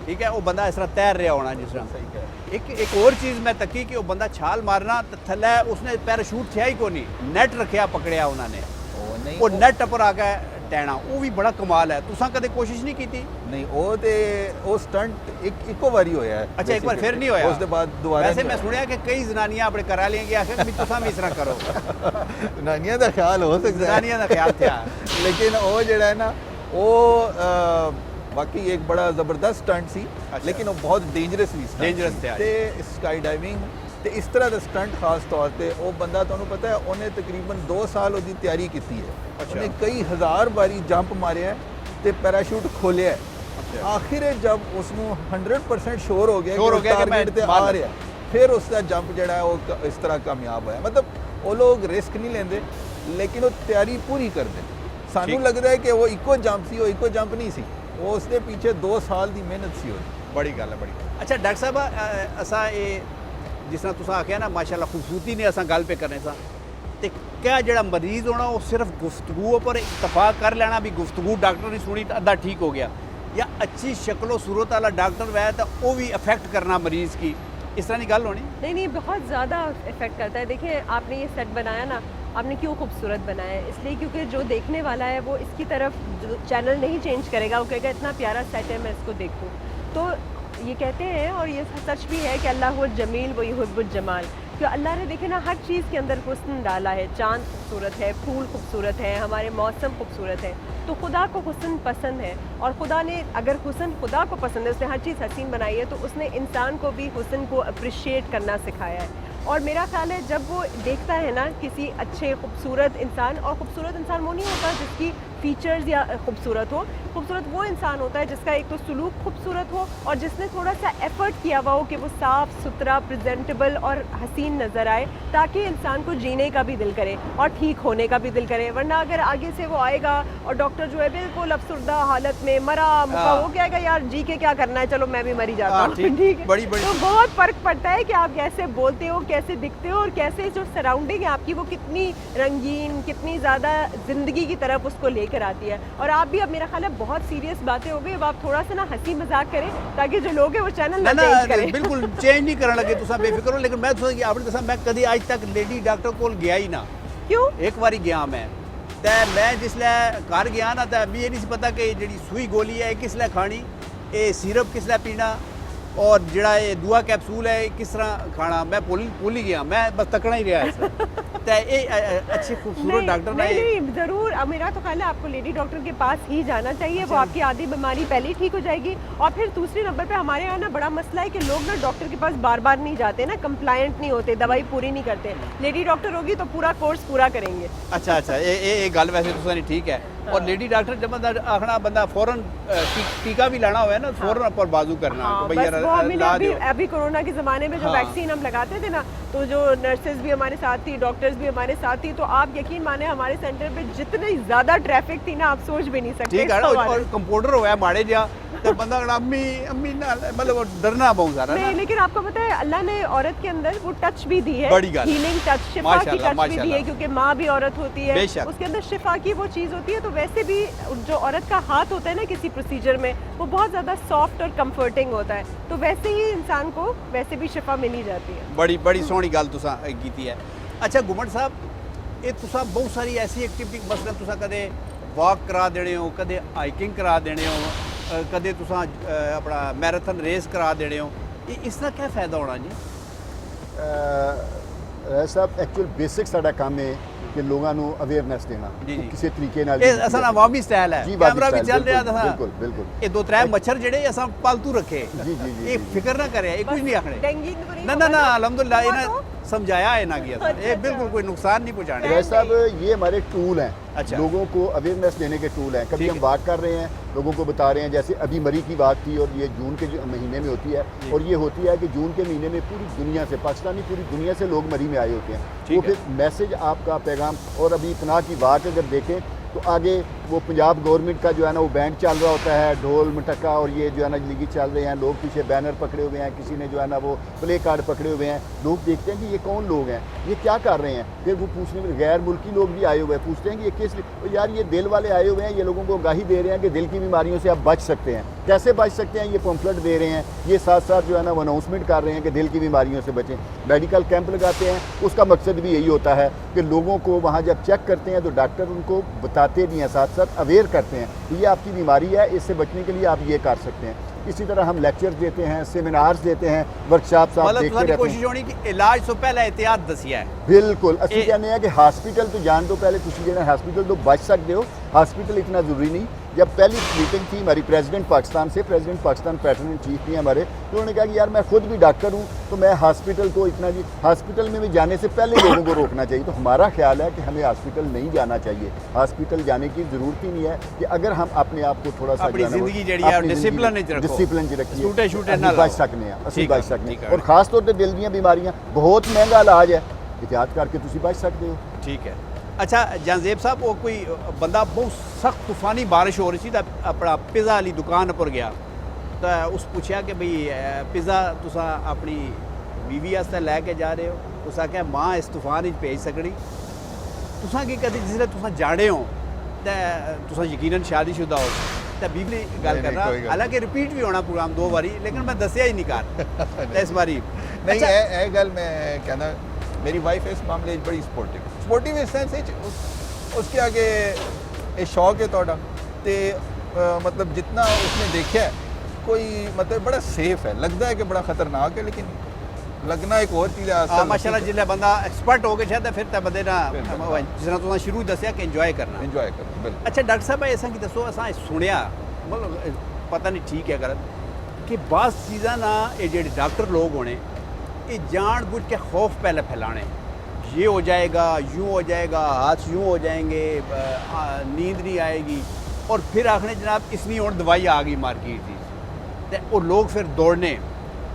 ठीक है, वो बंदा इस तरह तैर रहा होना जिस तरह। एक और चीज़ मैं तकी कि वो बंदा छाल मारना तो थल्ले उसने पैराशूट थे ही को नहीं, नैट रखा पकड़िया उन्होंने, वो नैट टपर आके टैना, वो भी बड़ा कमाल है। तुसां कदे कोशिश नहीं की थी? नहीं, वो स्टंट इको बारी होया है। अच्छा, एक बार फिर नहीं होया? उसके बाद दोबारा वैसे मैं सुनिया कि कई जनानियां अपने करा लेंगे, आखिर भी तुसां भी इस तरह करो। जनानियां दा ख्याल हो सकता है, जनानियां दा ख्याल था, लेकिन वो जड़ा है ना वो बाकी एक बड़ा ज़बरदस्त स्टंट सी, लेकिन वो बहुत डेंजरस भी डेंजरस था। ते स्काई डाइविंग ਤੇ ਇਸ ਤਰ੍ਹਾਂ ਦਾ ਸਟੰਟ ਖਾਸ ਤੌਰ ਤੇ ਉਹ ਬੰਦਾ ਤੁਹਾਨੂੰ ਪਤਾ ਹੈ ਉਹਨੇ ਤਕਰੀਬਨ 2 ਸਾਲ ਉਹਦੀ ਤਿਆਰੀ ਕੀਤੀ ਹੈ। ਉਹਨੇ ਕਈ ਹਜ਼ਾਰ ਵਾਰੀ ਜੰਪ ਮਾਰਿਆ ਤੇ ਪੈਰਾਸ਼ੂਟ ਖੋਲਿਆ। ਆਖਿਰ ਜਬ ਉਸ ਨੂੰ 100% ਸ਼ੋਰ ਹੋ ਗਿਆ ਕਿ ਟਾਰਗੇਟ ਤੇ ਆ ਰਿਹਾ, ਫਿਰ ਉਸ ਦਾ ਜੰਪ ਜਿਹੜਾ ਹੈ ਉਹ ਇਸ ਤਰ੍ਹਾਂ ਕਾਮਯਾਬ ਹੋਇਆ। ਮਤਲਬ ਉਹ ਲੋਕ ਰਿਸਕ ਨਹੀਂ ਲੈਂਦੇ, ਲੇਕਿਨ ਉਹ ਤਿਆਰੀ ਪੂਰੀ ਕਰਦੇ। ਸਾਨੂੰ ਲੱਗਦਾ ਹੈ ਕਿ ਉਹ ਇੱਕੋ ਜੰਪ ਸੀ, ਉਹ ਇੱਕੋ ਜੰਪ ਨਹੀਂ ਸੀ, ਉਹ ਉਸ ਦੇ ਪਿੱਛੇ 2 ਸਾਲ ਦੀ ਮਿਹਨਤ ਸੀ ਉਹਦੀ। बड़ी गल है, बड़ी। अच्छा डॉक्टर साहब, असा ये जिस तरह तुसा आख्या ना माशाल्लाह खूबसूरती ने असा गल पे करने सा, ते क्या जड़ा मरीज़ होना वो सिर्फ गुफ्तगू पर इतफाक कर लेना भी गुफ्तगू डॉक्टर ने सुनी तो अद्धा ठीक हो गया, या अच्छी शक्लो सूरत वाला डॉक्टर वह तो वो भी अफेक्ट करना मरीज़ की, इस तरह की गल होनी? नहीं, बहुत ज़्यादा इफेक्ट करता है। देखिए आपने ये सेट बनाया ना, आपने क्यों खूबसूरत बनाया है? इसलिए क्योंकि जो देखने वाला है वो इसकी तरफ चैनल नहीं चेंज करेगा, वो कहेगा इतना प्यारा सेट है मैं इसको देखूँ। तो ये कहते हैं और ये सच भी है कि अल्लाह हुव जमील व युहिब्बुल जमाल, कि अल्लाह ने देखे ना हर चीज़ के अंदर हुस्न डाला है। चाँद खूबसूरत है, फूल खूबसूरत है, हमारे मौसम खूबसूरत है, तो खुदा को हुस्न पसंद है। और खुदा ने अगर हुस्न खुदा को पसंद है, उसने हर चीज़ हसीन बनाई है, तो उसने इंसान को भी हुस्न को अप्रिशिएट करना सिखाया है। और मेरा ख्याल है जब वो देखता है ना किसी अच्छे खूबसूरत इंसान, और खूबसूरत इंसान वो नहीं होता जिसकी फीचर्स या खूबसूरत हो, खूबसूरत वो इंसान होता है जिसका एक तो सलूक खूबसूरत हो और जिसने थोड़ा सा एफर्ट किया हुआ हो कि वो साफ़ सुथरा प्रेजेंटेबल और हसीन नज़र आए, ताकि इंसान को जीने का भी दिल करे और ठीक होने का भी दिल करे। वरना अगर आगे से वो आएगा और डॉक्टर जो है बिल्कुल अफसरदा हालत में मरा मुका, वो कहेगा यार जी के क्या करना है, चलो मैं भी मरी जाता हूँ, ठीक है। तो बहुत फ़र्क पड़ता है कि आप कैसे बोलते हो, कैसे दिखते हो, और कैसे जो सराउंडिंग है आपकी वो कितनी रंगीन, कितनी ज़्यादा ज़िंदगी की तरफ उसको लेकर आती है। और आप भी अब मेरा ख्याल है बहुत सीरियस बातें हो गई, अब आप थोड़ा सा ना हंसी मजाक करें ताकि जो लोग हैं वो चैनल ना चेंज करें। बिल्कुल चेंज नहीं करने लगे, तुसा बेफिक्र हो। लेकिन मैं तुसा आपने दसा मैं कभी आज तक लेडी डॉक्टर को गया ही ना। क्यों? एक बारी गया मैं जिसलै घर गया ना तो मी ये नहीं पता कि जी सुई गोली है किसलै खानी, ये सिरप किसलै पीना, और जिहड़ा ये दूआ कैप्सूल है ये किस तरह खाना मैं भुल ही गया, मैं बस तकना ही रहा है तो ये अच्छे खूबसूरत डॉक्टर ने नहीं ज़रूर मेरा तो ख्याल है आपको लेडी डॉक्टर के पास ही जाना चाहिए, वो आपकी आधी बीमारी पहले ही ठीक हो जाएगी। और फिर दूसरे नंबर पे हमारे यहाँ ना बड़ा मसला है कि लोग ना डॉक्टर के पास बार बार नहीं जाते ना, कंप्लायंट नहीं होते, दवाई पूरी नहीं करते। लेडी डॉक्टर होगी तो पूरा कोर्स पूरा करेंगे। अच्छा ये गल वैसे तुसां ठीक है। और लेडी डॉक्टर जब बंदा आखना बंदा फौरन टीका भी लाना हुआ है ना फौरन ऊपर बाजू करना हाँ, तो बस भैया वो हमें ला अभी दो। अभी कोरोना के ज़माने में जो हाँ। वैक्सीन हम लगाते थे ना, तो जो नर्सेज भी हमारे साथ थी, डॉक्टर्स भी हमारे साथ थी, तो आप यकीन माने हमारे सेंटर पे जितनी ज़्यादा ट्रैफिक थी ना, आप सोच भी नहीं सकते। ठीक है ना और कंप्यूटर होया माड़े जा तो बंदा कहना अम्मी अम्मी ना मतलब वो डरना बहुत सारा नहीं, ना। लेकिन आपको पता है अल्लाह ने औरत के अंदर वो टच भी दी है, बड़ी गल। हीलिंग टच, शिफा की माशाल्लाह, टच भी दी है, माशाल्लाह। क्योंकि माँ भी औरत होती है, बेशक। उसके अंदर शिफा की वो चीज़ होती है। तो वैसे भी जो औरत का हाथ होता है ना किसी प्रोसीजर में, वो बहुत ज़्यादा सॉफ्ट और कंफर्टिंग होता है, तो वैसे ही इंसान को वैसे भी शिफा मिल ही जाती है। बड़ी सोहनी गल तुसां कीती है। अच्छा घुमन साहब ये तुसां बहुत सारी ऐसी एक्टिविटी मसलन तुसां कदे वॉक करा देने हो, कदे हाइकिंग करा देने हो, कदे तुसां अपना मैराथन रेस करा देने हो, इसका क्या फायदा होना जी? साहब एक्चुअल बेसिक साडा काम है कि लोगों को अवेयरनेस देना जी, जी। किसी तरीके नाल ये असां अवामी स्टाइल है, जी, अवामी कैमरा भी स्टाइल, चल रहा था बिल्कुल बिल्कुल ये दो त्रै मच्छर जेड़े असां पालतू रखे जी, जी, जी, ये जी। फिक्र ना करे ये कुछ नहीं आखने डेंगू तो नहीं ना होगा ना अल्हम्दुलिल्लाह हुआ इन्हें तो? समझाया है ना किया था ये अच्छा, बिल्कुल कोई नुकसान नहीं पहुंचाने रैस साहब ये हमारे टूल हैं, अच्छा। लोगों को अवेयरनेस देने के टूल हैं। कभी ठीक हम है। बात कर रहे हैं, लोगों को बता रहे हैं, जैसे अभी मरी की बात थी और ये जून के महीने में होती है, जी। और ये होती है कि जून के महीने में पूरी दुनिया से, पाकिस्तानी पूरी दुनिया से लोग मरी में आए होते हैं। ठीक वो है। फिर मैसेज आपका पैगाम, और अभी पनाह की बात अगर देखें तो आगे वो पंजाब गवर्नमेंट का जो है ना वो बैंड चल रहा होता है, ढोल मटक्का, और ये जो है ना लिगी चल रहे हैं, लोग पीछे बैनर पकड़े हुए हैं, किसी ने जो है ना वो प्ले कार्ड पकड़े हुए हैं। लोग देखते हैं कि ये कौन लोग हैं, ये क्या कर रहे हैं, फिर वो पूछने में गैर मुल्की लोग भी आए हुए हैं, पूछते हैं कि ये किस लिए, तो यार ये दिल वाले आए हुए हैं, ये लोगों को आगाही दे रहे हैं कि दिल की बीमारियों से आप बच सकते हैं। कैसे बच सकते हैं, ये पम्फलेट दे रहे हैं, ये साथ साथ जो है ना वो अनाउंसमेंट कर रहे हैं कि दिल की बीमारियों से बचें। मेडिकल कैंप लगाते हैं, उसका मकसद भी यही होता है कि लोगों को वहाँ जब चेक करते हैं तो डॉक्टर उनको बताते भी हैं, साथ साथ अवेयर करते हैं कि ये आपकी बीमारी है, इससे बचने के लिए आप ये कर सकते हैं। इसी तरह हम लेक्चर देते हैं, सेमिनार्स देते हैं, वर्कशॉप्स आप मतलब देखते तुसां दी रहते कोशिश हैं। होनी कि इलाज तो पहले एहतियात दसिया है बिल्कुल असं ਇਹ- कहने हैं कि हॉस्पिटल तो जान दो पहले, तुम जो हॉस्पिटल तो बच सकते हो, हॉस्पिटल इतना ज़रूरी नहीं। जब पहली मीटिंग थी हमारी प्रेसिडेंट पाकिस्तान से, president Pakistan pattern in chief थी हमारे, तो उन्होंने कहा कि यार मैं खुद भी डॉक्टर हूँ, तो मैं हॉस्पिटल को इतना जी, हॉस्पिटल में भी जाने से पहले लोगों को रोकना चाहिए। तो हमारा ख्याल है कि हमें हॉस्पिटल नहीं जाना चाहिए, हॉस्पिटल जाने की ज़रूरत ही नहीं है, कि अगर हम अपने आप को थोड़ा सा अपनी जो है ना वो- जिंदगी जेह्ड़ी है, अपनी discipline जिंदगी- च रखो। discipline च रखिए, सूटे शूटे ਅਸੀਂ ना बच लाओ। सकते हैं, ਅਸੀਂ ठीक है, बच सकते ठीक हैं। है। और खास तौर पर दिल ਦੀਆਂ बीमारियां बहुत महंगा इलाज है, एहतियात करके तुम बच सकते हो। ठीक है। अच्छा जानजेब साहब वो कोई बंदा बहुत सख्त तूफानी बारिश हो रही थी तो अपना पिज़्ज़ा वाली दुकान पर गया तो उस पूछा कि भाई पिज़्ज़ा तुसा अपनी बीवी आस्ते लैके जा रहे हो, उस आख्या मां इस तूफान च भेज सकनी, तुसा की कदी जिसले तुसा जाने हो तो तुसा यकीनन शादीशुदा हो तो बीवी ने गल नहीं, करना, कोई गल हालांकि रिपीट भी होना प्रोग्राम 2 बारी, लेकिन मैं दसिया ही नहीं कर तो इस बारी नहीं ये गल मैं कहना, मेरी वाइफ इस मामले च बड़ी सपोर्टिव इस सेंस उसके आगे ये शौक है थोड़ा ते मतलब जितना उसने देखा है कोई मतलब बड़ा सेफ है, लगता है कि बड़ा खतरनाक है, लेकिन लगना एक और चीज़ है। माशाल्लाह जिसले बंदा एक्सपर्ट हो गया शायद फिर तो बंदे ना बिल्कुल। जिस तरह तुसा शुरू दसिया कि इंजॉय करना। इंजॉय करो बिल्कुल। अच्छा डॉक्टर साहब ऐसा कि दसो असां सुनिया मतलब पता नहीं ठीक है गलत कि बास चीज़ां ना ये जेह्ड़े डॉक्टर लोग होने ये जानबूझ के खौफ पहले फैलाने, ये हो जाएगा, यूँ हो जाएगा, हाथ यूँ हो जाएंगे, नींद नहीं आएगी, और फिर आखने जनाब इसनी और दवाई आ गई मार्केट की, तो वो लोग फिर दौड़ने,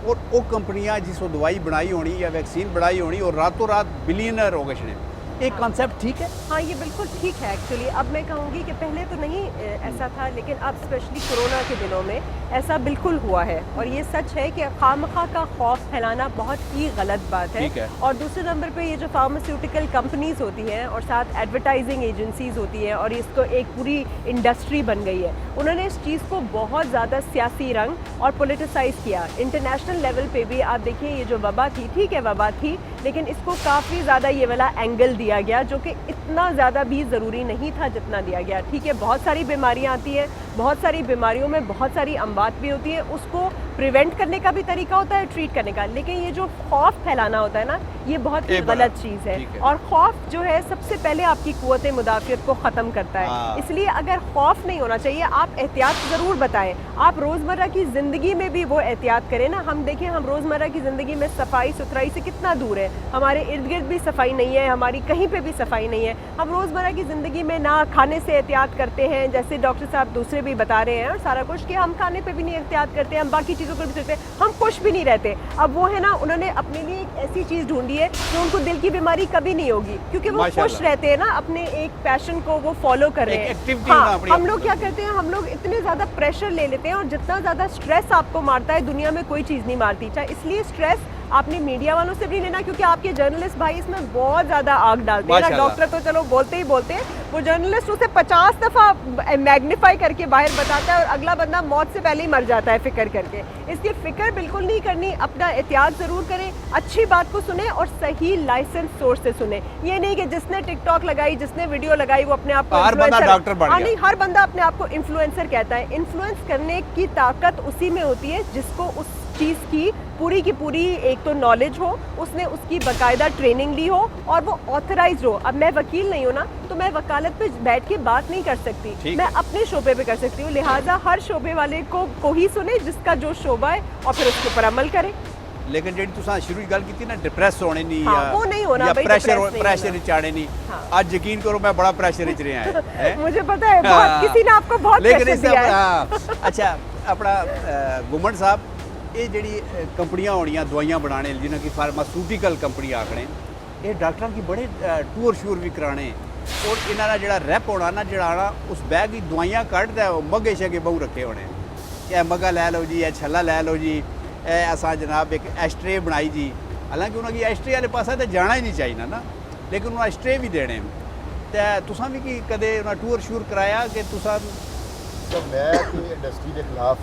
और वो कंपनियां जिस वो दवाई बनाई होनी या वैक्सीन बनाई होनी और रातों रात बिलियनर हो गए छने। एक कॉन्सेप्ट ठीक है? हाँ, ये बिल्कुल ठीक है एक्चुअली। अब मैं कहूँगी कि पहले तो नहीं ऐसा था, लेकिन अब स्पेशली कोरोना के दिनों में ऐसा बिल्कुल हुआ है, और ये सच है कि खामखा का खौफ फैलाना बहुत ही गलत बात ठीक है। और दूसरे नंबर पे ये जो फार्मास्यूटिकल कंपनीज होती हैं और साथ एडवर्टाइजिंग एजेंसीज होती हैं, और इसको एक पूरी इंडस्ट्री बन गई है, उन्होंने इस चीज़ को बहुत ज़्यादा सियासी रंग और पोलिटिसाइज किया। इंटरनेशनल लेवल पे भी आप देखिए ये जो वबा थी, ठीक है वबा थी, लेकिन इसको काफ़ी ज़्यादा ये वाला एंगल दिया गया जो कि इतना ज़्यादा भी ज़रूरी नहीं था जितना दिया गया। ठीक है बहुत सारी बीमारियां आती हैं, बहुत सारी बीमारियों में बहुत सारी अमवात भी होती है, उसको प्रिवेंट करने का भी तरीका होता है, ट्रीट करने का। लेकिन ये जो खौफ फैलाना होता है ना, ये बहुत ही गलत चीज़ है। और खौफ जो है सबसे पहले आपकी कुव्वत मुदाफ़ियत को ख़त्म करता है। इसलिए अगर खौफ नहीं होना चाहिए, आप एहतियात ज़रूर बताएं। आप रोज़मर्रा की ज़िंदगी में भी वो एहतियात करें ना। हम देखें, हम रोज़मर्रा की ज़िंदगी में सफाई सुथराई से कितना दूर है। हमारे इर्द गिर्द भी सफाई नहीं है, हमारी कहीं पे भी सफाई नहीं है। हम रोज़मर्रा की ज़िंदगी में ना खाने से एहतियात करते हैं, जैसे डॉक्टर साहब दूसरे भी बता रहे हैं और सारा कुछ, कि हम खाने पे भी नहीं एहतियात करते हैं, हम बाकी चीज़ों पर भी सोचते हैं, हम खुश भी नहीं रहते। अब वो है ना, उन्होंने अपने लिए एक ऐसी चीज़ ढूंढी है जो उनको दिल की बीमारी कभी नहीं होगी, क्योंकि वो खुश रहते हैं ना, अपने एक पैशन को वो फॉलो कर रहे हैं। हाँ, हम लोग क्या करते हैं, हम लोग इतने ज़्यादा प्रेशर ले लेते हैं, और जितना ज़्यादा स्ट्रेस आपको मारता है दुनिया में कोई चीज़ नहीं मारती। चाहे इसलिए स्ट्रेस आपने मीडिया वालों से भी लेना, क्योंकि आपके जर्नलिस्ट भाई इसमें बहुत ज़्यादा आग डालते हैं ना। डॉक्टर तो चलो बोलते ही बोलते हैं, वो जर्नलिस्ट उसे 50 दफ़ा मैग्नीफाई करके बाहर बताता है, और अगला बंदा मौत से पहले ही मर जाता है फ़िक्र करके। इसलिए फ़िक्र बिल्कुल नहीं करनी, अपना एहतियात ज़रूर करें, अच्छी बात को सुने और सही लाइसेंस सोर्स से सुने। ये नहीं कि जिसने टिकटॉक लगाई, जिसने वीडियो लगाई, वो अपने आप को नहीं, हर बंदा अपने आप को इन्फ्लुएंसर कहता है। इन्फ्लुएंस करने की ताकत उसी में होती है जिसको उस चीज़ की पूरी एक तो नॉलेज हो, उसने उसकी बाकायदा ट्रेनिंग ली हो, और वो ऑथराइज हो। अब मैं वकील नहीं हूँ ना, तो मैं वकालत पे बैठ के बात नहीं कर सकती, मैं अपने शोबे पे कर सकती हूँ। लिहाजा हर शोबे वाले को ही सुने जिसका जो शोबा है, और फिर उसके ऊपर अमल करें। लेकिन जी तुसा शुरू की गल की ना, डिप्रेस होने नहीं, हाँ, वो नहीं होना, प्रेशर चाड़े नहीं। आज यकीन करो मैं बड़ा प्रेशर च रहा है। मुझे पता है, किसी ने आपको बहुत प्रेशर दिया है। अच्छा, अपना गुमन साहब, ये जी कंपनियां होनियां दवाइयां बनाने, जिन्हें कि फार्मास्यूटिकल कंपनी आखने, ये डॉक्टर की बड़े टूर शूर भी कराने, और इन्होंने जो रैप होना ना, जो आना उस बैग की दवाइयां कटदा मगे शगे बहु रखे होने, यह मगा लै लो जी, यह छला लै लो जी, असा जनाब एक एस्ट्रे बनाई जी। हालांकि उन्होंने एस्ट्रे वाले पास तो जाना ही नहीं चाहिए ना, लेकिन उन्होंने एस्ट्रे भी देने। तो तुसा भी कि कदे उन्होंने टूर शूर कराया कि तुसा? तो मैं इंडस्ट्री के खिलाफ,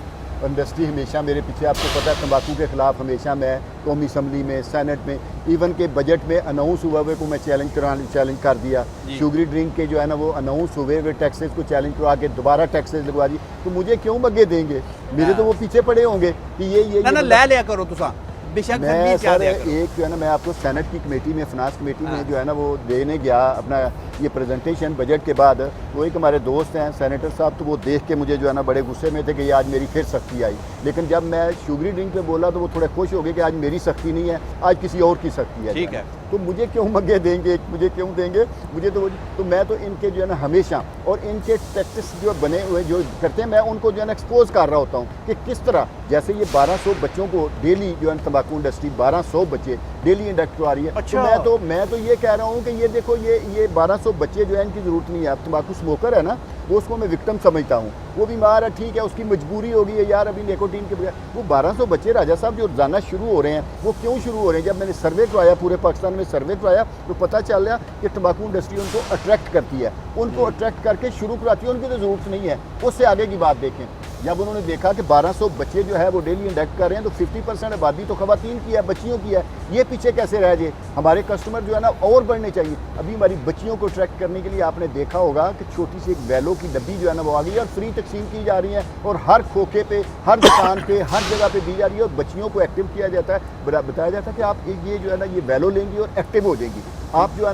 इंडस्ट्री हमेशा मेरे पीछे, आपको पता है तंबाकू के ख़िलाफ़ हमेशा मैं कौमी असम्बली में, सेनेट में, इवन के बजट में अनाउंस हुआ हुए को मैं चैलेंज कर दिया। शुगरी ड्रिंक के जो है ना वो अनाउंस हुए हुए टैक्सेस को चैलेंज करवा के दोबारा टैक्सेस लगवा दी, तो मुझे क्यों मगे देंगे? मेरे तो वो पीछे पड़े होंगे कि ये ना ले लिया करो तुसा। मैं सर एक जो है ना, मैं आपको सेनेट की कमेटी में, फिनांस कमेटी में जो है ना वो देने गया अपना ये प्रेजेंटेशन बजट के बाद। वो एक हमारे दोस्त हैं सेनेटर साहब, तो वो देख के मुझे जो है ना बड़े गुस्से में थे कि ये आज मेरी फिर सख्ती आई। लेकिन जब मैं शुगरी ड्रिंक पे बोला तो वो थोड़े खुश हो गए कि आज मेरी सख्ती नहीं है, आज किसी और की सख्ती है। ठीक है, तो मुझे क्यों मगे देंगे, मुझे क्यों देंगे? मुझे तो मैं तो इनके जो है ना हमेशा, और इनके टैक्टिस जो बने हुए जो करते हैं, मैं उनको जो है ना एक्सपोज कर रहा होता हूँ कि किस तरह, जैसे ये 1200 बच्चों को डेली जो है तंबाकू इंडस्ट्री 1200 बच्चे डेली इंडक्ट करवा रही है। अच्छा। तो मैं तो ये कह रहा हूँ कि ये देखो, ये 1200 बच्चे जो है इनकी ज़रूरत नहीं है। अब तंबाकू स्मोकर है ना, वो उसको मैं विक्टिम समझता हूँ, वो बीमार है, ठीक है, उसकी मजबूरी होगी है यार, अभी निकोटीन के बगैर। वो 1200 बच्चे राजा साहब जो जाना शुरू हो रहे हैं, वो क्यों शुरू हो रहे हैं? जब मैंने सर्वे करवाया, पूरे पाकिस्तान में सर्वे करवाया, तो पता चल रहा कि तंबाकू इंडस्ट्री उनको अट्रैक्ट करती है, उनको अट्रैक्ट करके शुरू कराती है, उनकी तो ज़रूरत नहीं है। उससे आगे की बात देखें, जब उन्होंने देखा कि 1200 बच्चे जो है वो डेली इंडक्ट कर रहे हैं, तो 50% आबादी तो ख़वातीन की है, बच्चियों की है। ये पीछे कैसे रह जाए? हमारे कस्टमर जो है ना और बढ़ने चाहिए। अभी हमारी बच्चियों को अट्रैक्ट करने के लिए आपने देखा होगा कि छोटी सी एक वैलो की डब्बी जो है ना वो आ गई है, और फ्री तकसीम की जा रही है, और हर खोखे पे, हर दुकान पे, हर जगह पे दी जा रही है, और बच्चियों को एक्टिव किया जाता है। बताया जाता है कि आप ये जो है ना ये वैलो लेंगी और एक्टिव हो जाएंगी, आप जो है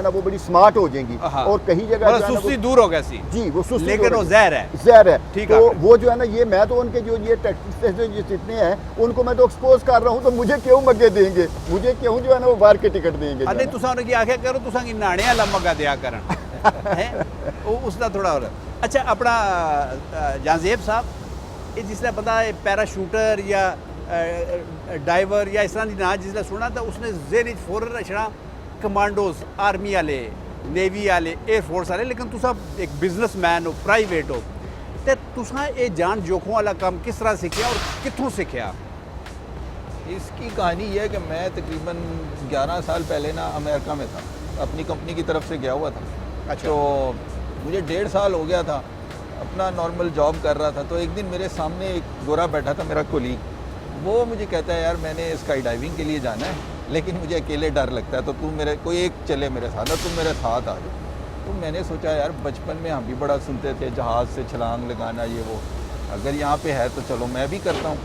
ना वो बड़ी स्मार्ट हो जाएंगी, और कहीं जगह सुस्ती दूर हो गई जी, वो सुस्ती, लेकिन वो जहर है। ठीक है, तो वो जो है ना, ये मैं तो उनके जो ये टैक्टिस जो जितने हैं उनको मैं तो एक्सपोज कर रहा हूँ, तो मुझे क्यों मगे देंगे? मुझे क्यों जो है ना वो बाहर के टिकट देंगे? नहीं, तुसा उन्हें आख्या करो, तुसा की नाने वाला मगा दिया करन है उसका थोड़ा और। अच्छा, अपना जांजेब साहब, ये जिसने पता है पैराशूटर या डाइवर या इस तरह की ना जिसने सुना था, उसने जेर फौरन रचना कमांडोज, आर्मी वाले, नेवी वाले, एयरफोर्स वाले। लेकिन तुसा एक बिजनेसमैन हो, प्राइवेट हो, तो तुसा ये जान जोखों वाला काम किस तरह सीखा और कितों सीखा? इसकी कहानी यह है कि मैं तकरीबन 11 साल पहले ना अमेरिका में था, अपनी कंपनी की तरफ से गया हुआ था। अच्छा। तो मुझे 1.5 साल हो गया था, अपना नॉर्मल जॉब कर रहा था। तो एक दिन मेरे सामने एक गोरा बैठा था, मेरा कोलीग, वो मुझे कहता है यार मैंने स्काई डाइविंग के लिए जाना है, लेकिन मुझे अकेले डर लगता है, तो तू मेरे कोई एक चले मेरे साथ, और तुम मेरे साथ आ जाओ। तो मैंने सोचा यार बचपन में हम भी बड़ा सुनते थे जहाज़ से छलांग लगाना ये वो, अगर यहाँ पे है तो चलो मैं भी करता हूँ।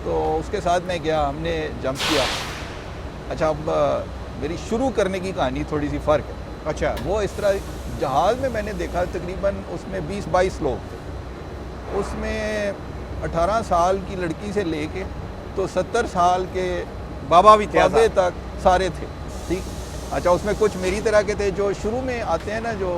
तो उसके साथ मैं गया, हमने जंप किया। अच्छा, अब मेरी शुरू करने की कहानी थोड़ी सी फ़र्क है। अच्छा, वो इस तरह जहाज़ में मैंने देखा तकरीबन उसमें 20-22 लोग थे, उसमें 18 साल की लड़की से लेके तो 70 साल के बाबा भी थे बाबे ऐसा? तक सारे थे। ठीक, अच्छा, उसमें कुछ मेरी तरह के थे जो शुरू में आते हैं ना, जो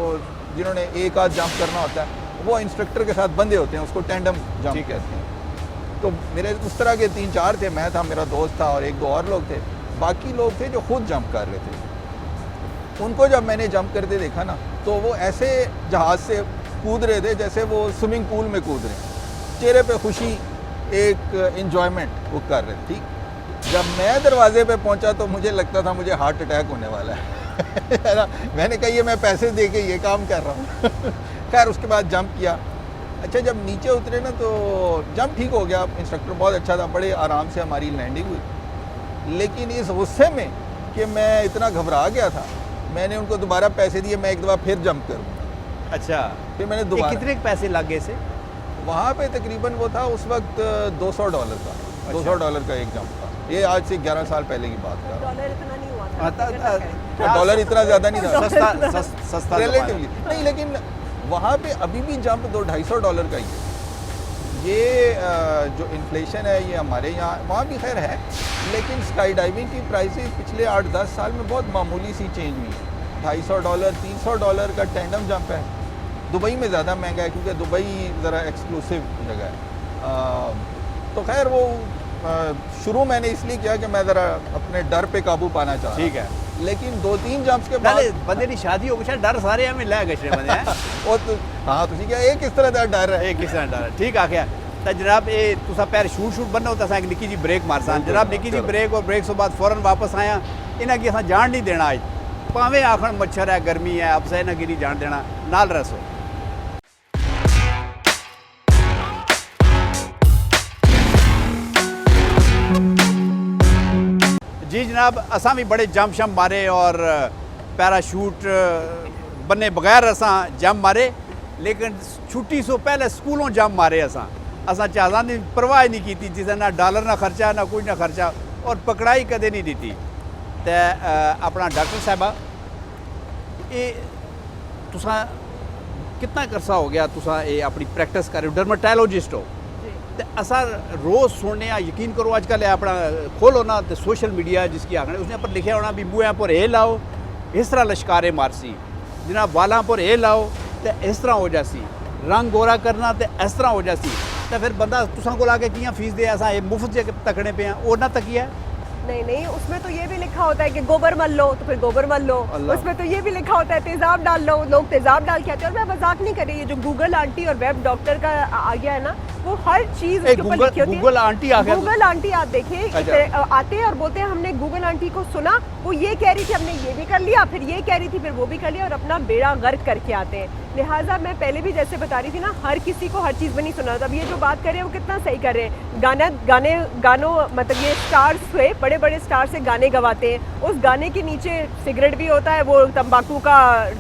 जिन्होंने एक आध जंप करना होता है, वो इंस्ट्रक्टर के साथ बंधे होते हैं, उसको टैंडम जंप ठीक है। कहते हैं। तो मेरे उस तरह के 3-4 थे, मैं था, मेरा दोस्त था और 1-2 और लोग थे। बाकी लोग थे जो खुद जंप कर रहे थे। उनको जब मैंने जंप करते देखा ना, तो वो ऐसे जहाज़ से कूद रहे थे जैसे वो स्विमिंग पूल में कूद रहे हैं, चेहरे पे खुशी, एक एंजॉयमेंट वो कर रहे थे। ठीक, जब मैं दरवाजे पे पहुंचा तो मुझे लगता था मुझे हार्ट अटैक होने वाला है। मैंने कहा ये मैं पैसे दे के ये काम कर रहा हूँ। खैर उसके बाद जंप किया। अच्छा, जब नीचे उतरे ना तो जंप ठीक हो गया, इंस्ट्रक्टर बहुत अच्छा था, बड़े आराम से हमारी लैंडिंग हुई। लेकिन इस गुस्से में कि मैं इतना घबरा गया था, मैंने उनको दोबारा पैसे दिए, मैं एक दफ़ा फिर जंप करूँगा। अच्छा, फिर मैंने ये दोबारा, कितने के पैसे लगे से? वहाँ पे तकरीबन वो था उस वक्त $200 का, $200 का एक जंप था। ये आज से 11 साल पहले की बात कर रहा हूँ। डॉलर इतना नहीं हुआ हाँ, था। तो डॉलर इतना ज़्यादा नहीं था, सस्ता रिलेटिवली नहीं, लेकिन वहाँ पे अभी भी जंप $200-250 का ही है। ये जो इन्फ्लेशन है ये हमारे यहाँ, वहाँ भी खैर है, लेकिन स्काई डाइविंग की प्राइसेस पिछले 8-10 साल में बहुत मामूली सी चेंज हुई है। $250, $300 का टैंडम जंप है। दुबई में ज़्यादा महंगा है क्योंकि दुबई ज़रा एक्सक्लूसिव जगह है। तो खैर वो शुरू मैंने इसलिए किया कि मैं ज़रा अपने डर पे काबू पाना चाहा। ठीक है, लेकिन 2-3 जंप्स के बाद बंदे की शादी हो गई, डर सारे हमें लै गए बंदे हैं। वो तो हाँ, तुझे क्या एक किस तरह का डर है? एक किस तरह डर है। ठीक आख्या। तो जनाब ये तुसा पैर शूट बनना होता एक निक्की जी ब्रेक मारसा, जनाब निक्की जी ब्रेक और ब्रेक से बाद फौरन वापस आया। इन्हें की असा जान नहीं देना अज, भावें आखन मच्छर है, गर्मी है, अब से इन्हें की नहीं जान देना, नाल रसो। जी जनाब, असा भी बड़े जंप शंप मारे और पैराशूट बने बगैर असा जंप मारे, लेकिन छुट्टी से पहले स्कूलों जंप मारे। असा जहाज़ा की परवाह नहीं की, जिसे ना डॉलर ना खर्चा ना कुछ ना खर्चा, और पकड़ाई कदे नहीं दी। तो अपना डॉक्टर साहबा, ये तुसा कितना करसा हो गया तुसा ये अपनी प्रैक्टिस कर रहे हो, डर्मेटोलॉजिस्ट हो? तो असा रोज़ सुनने, यकीन करो अजकल अपना खोलो ना तो सोशल मीडिया जिसकी आखने, उसने पर लिखे होना भी मूँह पर ये लाओ इस तरह लश्कारे मारसी, जनाब वालों पर ये लाओ तो इस तरह हो जासी, रंग गोरा करना तो इस तरह हो जासी। तो फिर बंदा तुसा को लाके कियां फीस दे, ऐसा ये मुफ्त जे तकने पे हैं, और ना तकिया है? नहीं, उसमें तो ये भी लिखा होता है कि गोबर मल लो, तो फिर गोबर मल लो। उसमें तो ये भी लिखा होता है तेज़ाब डाल लो, लोग तेज़ाब डाल के आते हैं। और मैं मजाक नहीं कर रही, ये जो गूगल आंटी और वेब डॉक्टर का आ गया है ना, वो हर चीज़ उसके ऊपर लिखी होती है। गूगल आंटी आ गया, गूगल आंटी आप देखिए, आते हैं और बोलते हैं हमने गूगल आंटी को सुना, वो ये कह रही थी हमने ये भी कर लिया, फिर ये कह रही थी फिर वो भी कर लिया, और अपना बेड़ा गर्क करके आते हैं। लिहाजा मैं पहले भी जैसे बता रही थी ना, हर किसी को हर चीज़ में नहीं सुना। अब ये जो बात कर रहे हैं वो कितना सही कर रहे हैं। गानों मतलब ये स्टार्स हुए, बड़े बड़े स्टार से गाने गवाते हैं, उस गाने के नीचे सिगरेट भी होता है, वो तंबाकू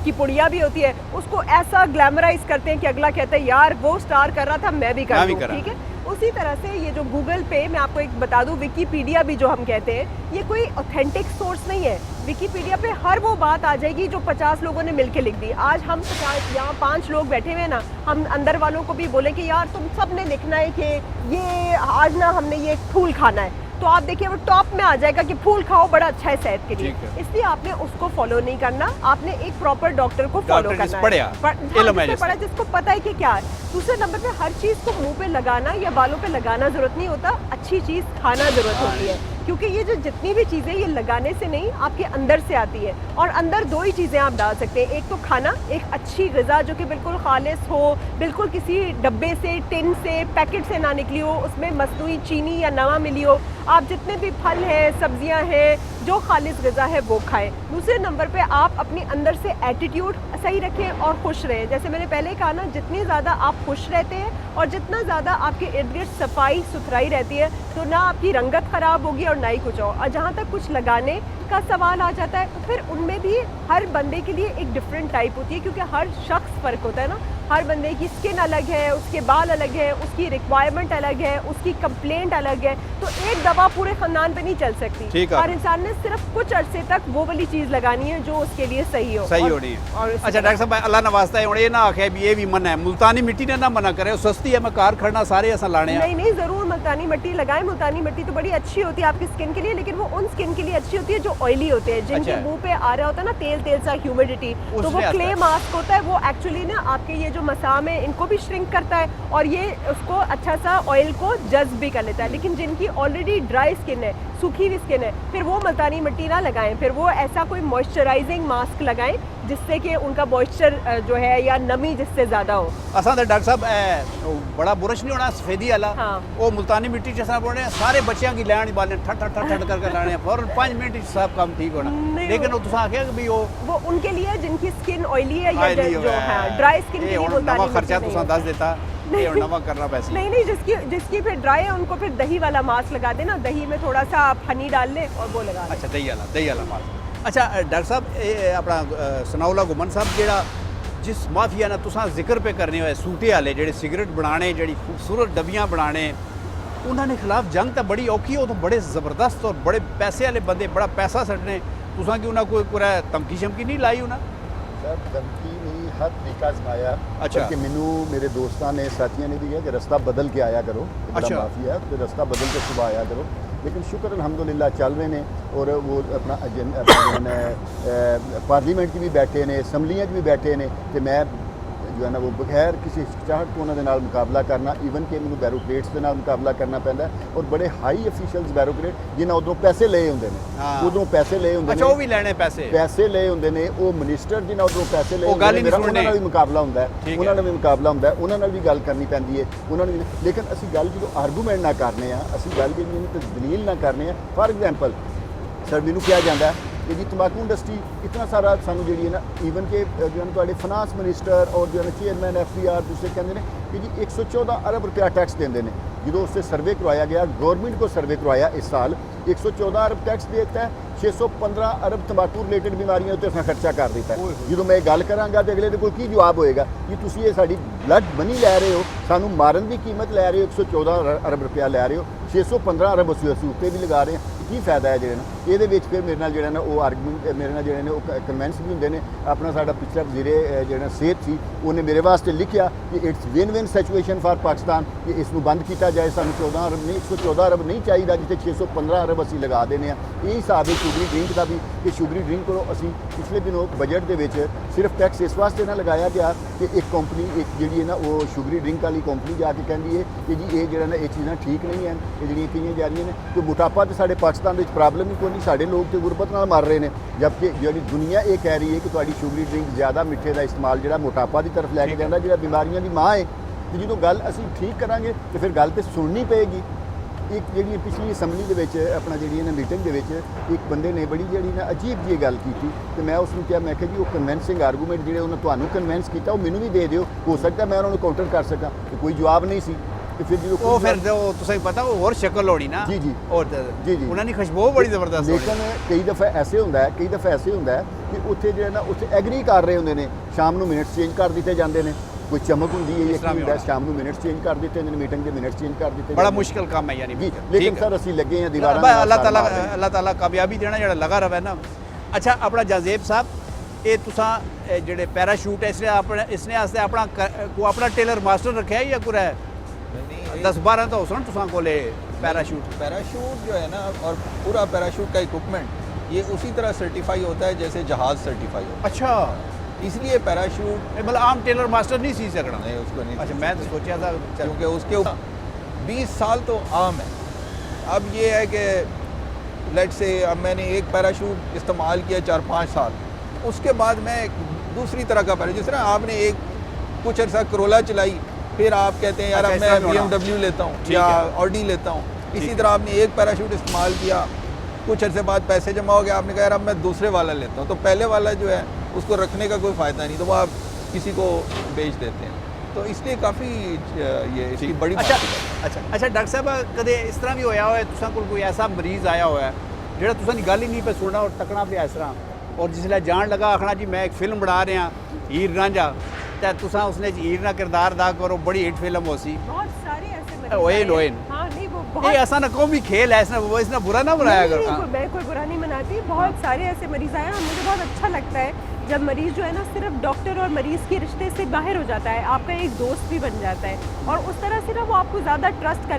की पुड़िया भी होती है, उसको ऐसा ग्लैमराइज करते हैं कि अगला कहता है यार वो स्टार कर रहा था मैं भी कर लूं। ठीक है, उसी तरह से ये जो गूगल पे, मैं आपको एक बता दूं, विकीपीडिया भी जो हम कहते हैं, ये कोई ऑथेंटिक सोर्स नहीं है। विकीपीडिया पे हर वो बात आ जाएगी जो 50 लोगों ने मिलके लिख दी। आज हम 50 यहाँ 5 लोग बैठे हुए हैं ना, हम अंदर वालों को भी बोले कि यार तुम सब ने लिखना है कि ये आज ना हमने ये फूल खाना है, तो आप देखिए वो टॉप में आ जाएगा कि फूल खाओ बड़ा अच्छा है सेहत के लिए। इसलिए आपने उसको फॉलो नहीं करना, आपने एक प्रॉपर डॉक्टर को फॉलो करना है, पढ़ा जिसको पता है कि क्या है। दूसरे नंबर पे हर चीज़ को मुंह पे लगाना या बालों पे लगाना ज़रूरत नहीं होता, अच्छी चीज़ खाना ज़रूरत होती है, क्योंकि ये जो जितनी भी चीज़ें ये लगाने से नहीं आपके अंदर से आती है। और अंदर 2 ही चीज़ें आप डाल सकते हैं, एक तो खाना, एक अच्छी ग़िज़ा जो कि बिल्कुल खालिस हो, बिल्कुल किसी डब्बे से, टिन से, पैकेट से ना निकली हो, उसमें मसनूई चीनी या नवा मिली हो। आप जितने भी फल हैं, सब्जियां हैं, जो खालिस ग़िज़ा है वो खाएं। दूसरे नंबर पे आप अपने अंदर से एटीट्यूड सही रखें और खुश रहें। जैसे मैंने पहले कहा ना, जितनी ज़्यादा आप खुश रहते हैं और जितना ज़्यादा आपके इर्द गिर्द सफाई सुथराई रहती है, तो ना आपकी रंगत ख़राब होगी और ना ही कुछ और जहाँ तक कुछ लगाने का सवाल आ जाता है, तो फिर उनमें भी हर बंदे के लिए एक डिफरेंट टाइप होती है, क्योंकि हर शख्स फ़र्क होता है ना। हर बंदे की स्किन अलग है, उसके बाल अलग है, उसकी रिक्वायरमेंट अलग है, उसकी कंप्लेंट अलग है। तो एक दवा पूरे ख़ानदान पे नहीं चल सकती। हर इंसान ने सिर्फ कुछ अरसे तक वो वाली चीज़ लगानी है जो उसके लिए सही हो, सही होनी है। अच्छा डॉक्टर साहब, अल्लाह नवाजता है हुण ये ना आखे भी ये भी मना है, मुल्तानी मिट्टी ने ना मना करे, सस्ती है, मैं कार खड़ना सारे असा लाने। नहीं, ज़रूर मुल्तानी मिट्टी लगाएं। मुल्तानी मिट्टी तो बड़ी अच्छी होती है आपकी स्किन के लिए, लेकिन वो उन स्किन के लिए अच्छी होती है जो ऑयली होते हैं, जिनके मुंह पे आ रहा होता है ना तेल सा ह्यूमिडिटी, तो वो क्ले मास्क होता है, वो एक्चुअली ना आपके ये जो मसाम है इनको भी श्रिंक करता है और ये उसको अच्छा सा ऑयल को जज्ब भी कर लेता है। लेकिन जिनकी ऑलरेडी ड्राई स्किन है, सूखी हुई स्किन है, फिर वो मुल्तानी मिट्टी ना लगाएं, फिर वो ऐसा कोई मॉइस्चराइजिंग मास्क लगाएं जिससे कि उनका मॉइस्चर जो है या नमी जिससे ज़्यादा हो। असा तो डॉक्टर साहब बड़ा बुरश नहीं होना सफेदी वाला, वो मुल्तानी मिट्टी जिस तरह बोलने सारे बच्चों की लैन बाले ठट ठट ठट करके लाने फौरन 5 मिनट सब काम ठीक होना। लेकिन वो तुसा आखिया कि भी वो उनके लिए जिनकी स्किन ऑयली है या जो है ड्राई स्किन के लिए मुल्तानी मिट्टी खर्चा तुसा दस देता नवा करना पैसे नहीं, जिसकी फिर ड्राई है उनको फिर दही वाला मास्क लगा देना, दही में थोड़ा सा आप हनी डाल लें और वो लगा। अच्छा दही वाला मास्क। अच्छा डॉक्टर साहब, ये अपना सनाउल्लाह गुमन साहब जेड़ा जिस माफिया ना तुसा जिक्र पे करने हुए सूटे वाले जेड़े सिगरेट बनाने, जेड़ी खूबसूरत डबियां बनाने, उन्होंने खिलाफ जंग तो बड़ी औखी हो, तो बड़े ज़बरदस्त और बड़े पैसे वाले बंदे बड़ा पैसा सटने, तुसा कि उन्हें कोई पूरा धमकी शमकी नहीं लाई उन्हें? सर धमकी नहीं, हर तरीका आजमाया। अच्छा। कि मैनू मेरे दोस्तों ने साथियों ने भी कहा कि रास्ता बदल के आया करो, बड़ा माफिया है तो रास्ता बदल के सुबह आया करो। लेकिन शुक्र अल्हम्दुलिल्लाह चल रहे हैं और वो अपना पार्लीमेंट की भी बैठे ने, असैम्बलियां भी बैठे ने, तो मैं जो है ना वो बगैर किसी हिचकिचाहट तो उन्होंने नाल मुकाबला करना, ईवन कि मैंने बैरोक्रेट्स के नाल मुकाबला करना पैंदा है और बड़े हाई अफिशियल्स बैरोक्रेट जिन्हें उधरों पैसे ले होंगे ने, उधरों पैसे ले होंगे, अच्छा वो भी लेने पैसे ले होंगे ने, वो मिनिस्टर जिन्हें उधरों पैसे ले उन्होंने भी मुकाबला होंदा है, उन्होंने भी मुकाबला होंदा है, उन्होंने भी गल करनी पैंदी है उन्होंने भी। लेकिन असी गल जो आर्गूमेंट ना करने, असी गल जी दलील ना करने। फॉर एग्जाम्पल सर मैनू कहा जाता है कि जी तंबाकू इंडस्ट्री इतना सारा सानू जी है ना, ईवन के जो है थोड़े फाइनांस मिनिस्टर और जो है चेयरमैन FBR दूसरे कहते हैं कि जी 114 अरब रुपया टैक्स देंगे ने। जो उससे सर्वे करवाया गया, गवर्नमेंट को सर्वे करवाया इस साल, 114 अरब टैक्स देता है, 615 अरब तंबाकू रिलेटेड बीमारियों उत्ते असां खर्चा कर दिता है। जो मैं गल करांगा तो अगले को की जवाब होएगा कि तुसीं ये साडी ब्लड मनी लै रहे हो, सानू मारन की कीमत लै रहे हो, 114 अरब रुपया लै रहे हो, 615 अरब असी उत्ते भी लगा रहे हैं, की फायदा है जो ये फिर मेरे नाल जो वो आर्गूमेंट मेरे नाल जो कन्वेंस भी होंगे ने। अपना साडा पिछला वज़ीरे जो सेहत सी उन्हें मेरे वास्ते लिखिया कि it's win win situation for Pakistan कि इसनूं बंद किया जाए, सानू 14 अरब नहीं 114 अरब नहीं चाहिए जिसे 615 अरब असी लगा देने। यही हिसाब है शुगरी ड्रिंक का भी कि शुगरी ड्रिंक को असी पिछले दिनों बजट के सिर्फ टैक्स इस वास्ते ना लगाया गया कि एक कंपनी एक जी है ना वो शुगरी ड्रिंक वाली कंपनी जाके कहती है कि जी ये जो ना ये चीज़ा ठीक नहीं है, ये जी कई जा रही हैं तो मोटापा तो साढ़े पाकिस्तान में प्रॉब्लम ही कोई नहीं, साढ़े लोग तो गुरबत नाल मर रहे हैं, जबकि जी दुनिया ये कह रही है कि तुहाडी शुगरी ड्रिंक ज़्यादा मिठे का इस्तेमाल जो मोटापा की तरफ लैके जाता, जो बीमारियों की माँ है। तो जो गल असी ठीक करांगे तो फिर गल तो सुननी पेगी। एक जी पिछली असैम्बली के अपना जी मीटिंग के एक बंदे ने बड़ी जी ना अजीब जी गल की, तो मैं उसको क्या मैं कि वो कन्वेंसिंग आर्गूमेंट जो उन्होंने तुहानू कन्वेंस किया वो मैनू भी दे दिओ, हो सकता मैं उन्होंने काउंटर कर सका। तो कोई जवाब नहीं सी। फिर फिर पता वो और शक्ल होनी ना जी जी और जी जी उन्होंने खुशबू बड़ी जबरदस्त। लेकिन कई दफ़ा ऐसे होंदा है कि उत्थे जो है ना उत्थे एग्री कर रहे होंगे ने, शाम को मिनट्स चेंज कर दिए जाते हैं, कोई चमक होंगी है शाम को मिनट्स चेंज कर दिते हैं, मीटिंग के मिनट्स चेंज कर दिते, बड़ा मुश्किल काम है यानी जी। लेकिन सर असी लगे हैं दीवार अल्लाह ताला कामयाबी देना जो लगा रहा ना। अच्छा अपना जाजेब साहब, ये तुसा जेडे पैराशूट है इसने आस्ते अपना टेलर मास्टर रखे है या पूरा 10-12 तो हो तुसा को पैराशूट जो है ना और पूरा पैराशूट का इक्विपमेंट ये उसी तरह सर्टिफाई होता है जैसे जहाज सर्टिफाई होता है। अच्छा, इसलिए पैराशूट मतलब आम टेलर मास्टर नहीं सी सकना? नहीं, उसको नहीं। अच्छा, मैं तो सोचा था क्योंकि उसके ऊपर 20 साल तो आम है। अब ये है कि लेट से अब मैंने एक पैराशूट इस्तेमाल किया 4-5 साल, उसके बाद मैं दूसरी तरह का पैराशूट, जिस तरह आपने एक कुछ अर्सा करोला चलाई, फिर आप कहते हैं यार अब मैं BMW लेता हूँ या ऑडी लेता हूँ, इसी तरह आपने एक पैराशूट इस्तेमाल किया, कुछ अरसे बाद पैसे जमा हो गए, आपने कहा यार अब मैं दूसरे वाला लेता हूँ, तो पहले वाला जो है उसको रखने का कोई फ़ायदा नहीं, तो वो आप किसी को बेच देते हैं। तो इसलिए काफ़ी ये इसकी बड़ी अच्छा मार्केट है। अच्छा डॉक्टर साहब कदे इस तरह भी होया होया तुसां कोल कोई ऐसा मरीज़ आया होया है जेह्ड़ा तुसां दी गल ही नहीं पे सुनना और तकना पे इस तरह, और जिसलै जान लगा आखना जी मैं एक फिल्म बना रहा हीर रांझा, ते तुसां उसने हीर दा किरदार अदा करो, बड़ी हिट फिल्म हो सी बहुत सारे ऐसे ओएन ओएन हाँ नहीं वो ये बहुत ऐसा ना कौमी खेल है, इसने बुरा ना बनाया नहीं, कर। नहीं, मैं कोई बुरा नहीं मनाती। बहुत सारे ऐसे मरीज आए हैं, मुझे बहुत अच्छा लगता है जब मरीज़ जो है ना सिर्फ डॉक्टर और मरीज़ के रिश्ते से बाहर हो जाता है, आपका एक दोस्त भी बन जाता है, और उस तरह से ना वो आपको ज़्यादा ट्रस्ट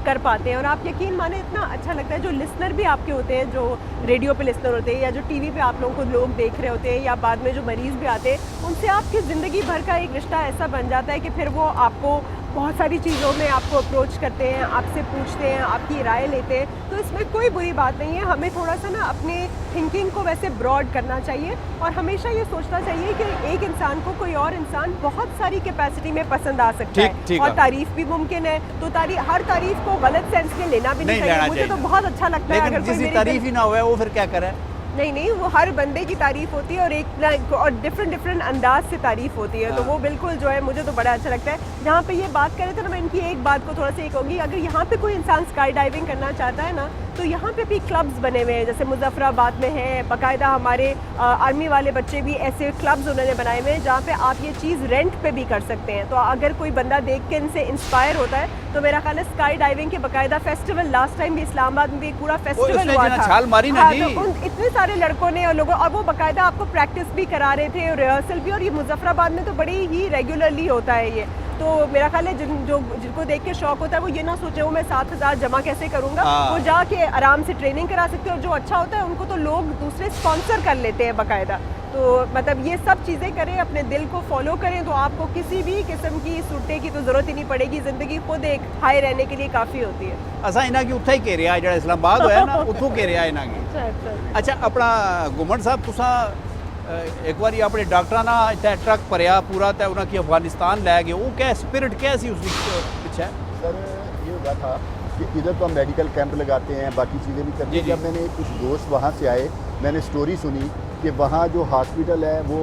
कर पाते हैं। और आप यकीन माने इतना अच्छा लगता है, जो लिसनर भी आपके होते हैं, जो रेडियो पे लिसनर होते हैं या जो टीवी पे आप लोगों को लोग देख रहे होते हैं या बाद में जो मरीज़ भी आते हैं, उनसे आपकी ज़िंदगी भर का एक रिश्ता ऐसा बन जाता है कि फिर वो आपको बहुत सारी चीज़ों में आपको अप्रोच करते हैं, आपसे पूछते हैं, आपकी राय लेते हैं। तो इसमें कोई बुरी बात नहीं है। हमें थोड़ा सा ना अपने थिंकिंग को वैसे ब्रॉड करना चाहिए और हमेशा ये सोचना चाहिए कि एक इंसान को कोई और इंसान बहुत सारी कैपेसिटी में पसंद आ सकता है और तारीफ भी मुमकिन है। तो हर तारीफ को गलत सेंस में लेना भी नहीं चाहिए। मुझे तो बहुत अच्छा लगता है अगर कोई मेरी तारीफ ही ना हुआ वो फिर क्या करे। नहीं, वो हर बंदे की तारीफ होती है और एक और डिफरेंट अंदाज से तारीफ होती है। तो वो बिल्कुल जो है मुझे तो बड़ा अच्छा लगता है। जहाँ पे ये बात कर रहे थे ना, मैं इनकी एक बात को थोड़ा सा ये कहूँगी, अगर यहाँ पे कोई इंसान स्काई डाइविंग करना चाहता है ना, तो यहाँ पे भी क्लब्स बने हुए हैं, जैसे मुजफ्फराबाद में है, बाकायदा हमारे आर्मी वाले बच्चे भी ऐसे क्लब्स उन्होंने बनाए हुए हैं जहाँ पे आप ये चीज़ रेंट पे भी कर सकते हैं। तो अगर कोई बंदा देख के इनसे इंस्पायर होता है तो मेरा ख्याल है स्काई डाइविंग के बाकायदा फेस्टिवल, लास्ट टाइम भी इस्लामाबाद में भी एक पूरा फेस्टिवल हुआ था। छाल मारी ना हाँ, जी। तो इतने सारे लड़कों ने और लोगों, और वो बाकायदा आपको प्रैक्टिस भी करा रहे थे और रिहर्सल भी, और ये मुजफ्फराबाद में तो बड़ी ही रेगुलरली होता है ये। तो मेरा ख्याल है जिनको देख के शौक होता है वो ये ना सोचे वो मैं 7,000 जमा कैसे करूँगा, वो जाके आराम से ट्रेनिंग करा सकते हैं। और जो अच्छा होता है उनको तो लोग दूसरे स्पॉन्सर कर लेते हैं बाकायदा। तो मतलब ये सब चीज़ें करें, अपने दिल को फॉलो करें, तो आपको किसी भी किस्म की सुट्टे की तो ज़रूरत ही नहीं पड़ेगी। ज़िंदगी खुद एक हाई रहने के लिए काफ़ी होती है। असा इन्हों की उत्थे ही घेरिया जो इस्लामाबाद होया ना उतों घेरिया इन्हों की। अच्छा अपना घुमन साहब तुसा एक बार अपने डॉक्टर ना इतना ट्रक भरया पूरा तो उन्होंने अफगानिस्तान लै गए, वो क्या स्पिरिट क्या सी उस पीछे? सर ये हुआ था कि इधर तो हम मेडिकल कैंप लगाते हैं, बाकी चीज़ें भी करते हैं। जब मैंने कुछ दोस्त वहाँ से आए, मैंने स्टोरी सुनी कि वहाँ जो हॉस्पिटल है वो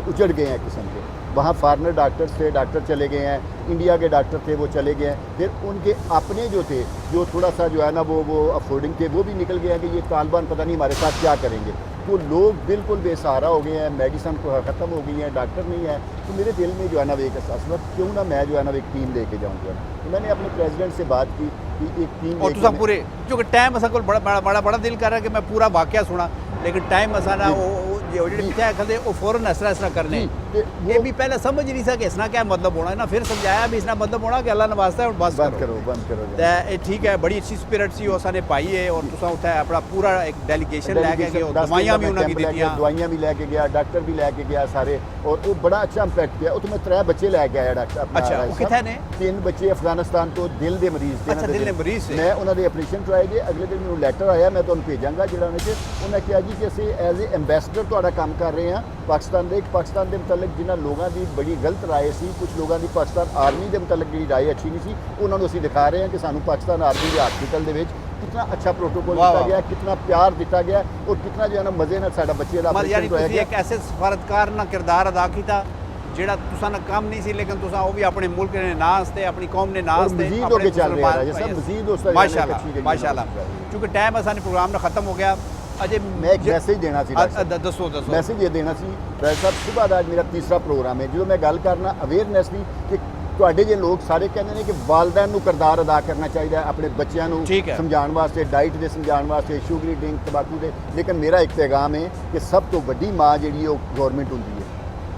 उजड़ गए हैं किस्म के। वहाँ फॉरेनर डॉक्टर्स थे, डॉक्टर चले गए हैं, इंडिया के डॉक्टर थे वो चले गए हैं। फिर उनके अपने जो थे जो थोड़ा सा जो है ना वो अफोर्डिंग थे वो भी निकल गए हैं कि ये तालिबान पता नहीं हमारे साथ क्या करेंगे। तो लोग बिल्कुल बेसहारा हो गए हैं, मेडिसिन को ख़त्म हो गई है, डॉक्टर नहीं है। तो मेरे दिल में जो है ना वो एक एहसास हुआ क्यों ना मैं जो है ना एक टीम लेके जाऊँगा। तो मैंने अपने प्रेसिडेंट से बात की कि एक टीम और तुसा पूरे क्योंकि टाइम असा को बड़ा दिल कर रहा है कि मैं पूरा वाकया सुना, लेकिन टाइम असा ना वो पिछले खदे वो फौरन असरा करने ये भी पहले समझ नहीं सके इसना क्या मतलब होना है ना, फिर समझाया भी इसना मतलब होना कि अल्लाह ने वास्ता है बस बंद करो ते ठीक है। बड़ी अच्छी स्पिरिट सी उस ने पाई है और तुसा उत्थे अपना पूरा एक डेलीगेशन लेके गए, दवाइयां भी उन्होंने दित्तियां, दवाइयां भी लेके गया, डॉक्टर भी लेके गया सारे, और वो बड़ा अच्छा इंपैक्ट किया। उसमें 3 बच्चे लेके आया डॉक्टर। अच्छा वो किथे ने? 3 बच्चे अफगानिस्तान तो दिल दे मरीज थे। अच्छा दिल दे मरीज से मैं उन्होंने ऑपरेशन करवाए गए। अगले दिन मैंने लैटर आया, मैं तुहानू भेजांगा जिहड़ा उन्होंने कहा जी कि असीं एज ए एंबेसडर तुहाडा काम कर रहे हैं पाकिस्तान के मुतलक जिन्हां लोगों की बड़ी गलत राय सी, कुछ लोगों की पाकिस्तान आर्मी के मुतलक जी राय अच्छी नहीं सी, उन्होंने असीं दिखा रहे हैं कि सानू पाकिस्तान आर्मी के हॉस्पिटल दे विच कितना अच्छा प्रोटोकॉल दिता गया, कितना प्यार दिता गया और कितना जो है ना मजे नाल साडा बच्चे दा ऑपरेशन होया गया। एक ऐसे सफारतकार ना किरदार अदा किया जेड़ा तुसा ना काम नहीं सी, लेकिन तुसा वो भी अपने मुल्क ने नास्ते अपनी कौम ने नास्ते मजीद होके चल रहा है सब मजीद उस माशाल्लाह। क्योंकि टाइम आसानी प्रोग्राम ना खत्म हो गया। अजय मैं एक मैसेज देना सी, दसो मैसेज ये देना सी राज साहब, सुबह का आज मेरा तीसरा प्रोग्राम है जो मैं गल करना अवेयरनेस की कि ਤੁਹਾਡੇ ਜੇ ਲੋਕ ਸਾਰੇ ਕਹਿੰਦੇ ਨੇ ਕਿ ਵਾਲਦੈਨ ਨੂੰ ਕਿਰਦਾਰ ਅਦਾ ਕਰਨਾ ਚਾਹੀਦਾ ਹੈ ਆਪਣੇ ਬੱਚਿਆਂ ਨੂੰ ਸਮਝਾਉਣ ਵਾਸਤੇ, ਡਾਈਟ ਦੇ ਸਮਝਾਉਣ ਵਾਸਤੇ, ਸ਼ੂਗਰੀ ਡਰਿੰਕ ਤੰਬਾਕੂ ਦੇ। ਲੇਕਿਨ ਮੇਰਾ ਇੱਕ ਪੈਗਾਮ ਹੈ ਕਿ ਸਭ ਤੋਂ ਵੱਡੀ ਮਾਂ ਜਿਹੜੀ ਉਹ ਗਵਰਨਮੈਂਟ ਹੁੰਦੀ ਹੈ।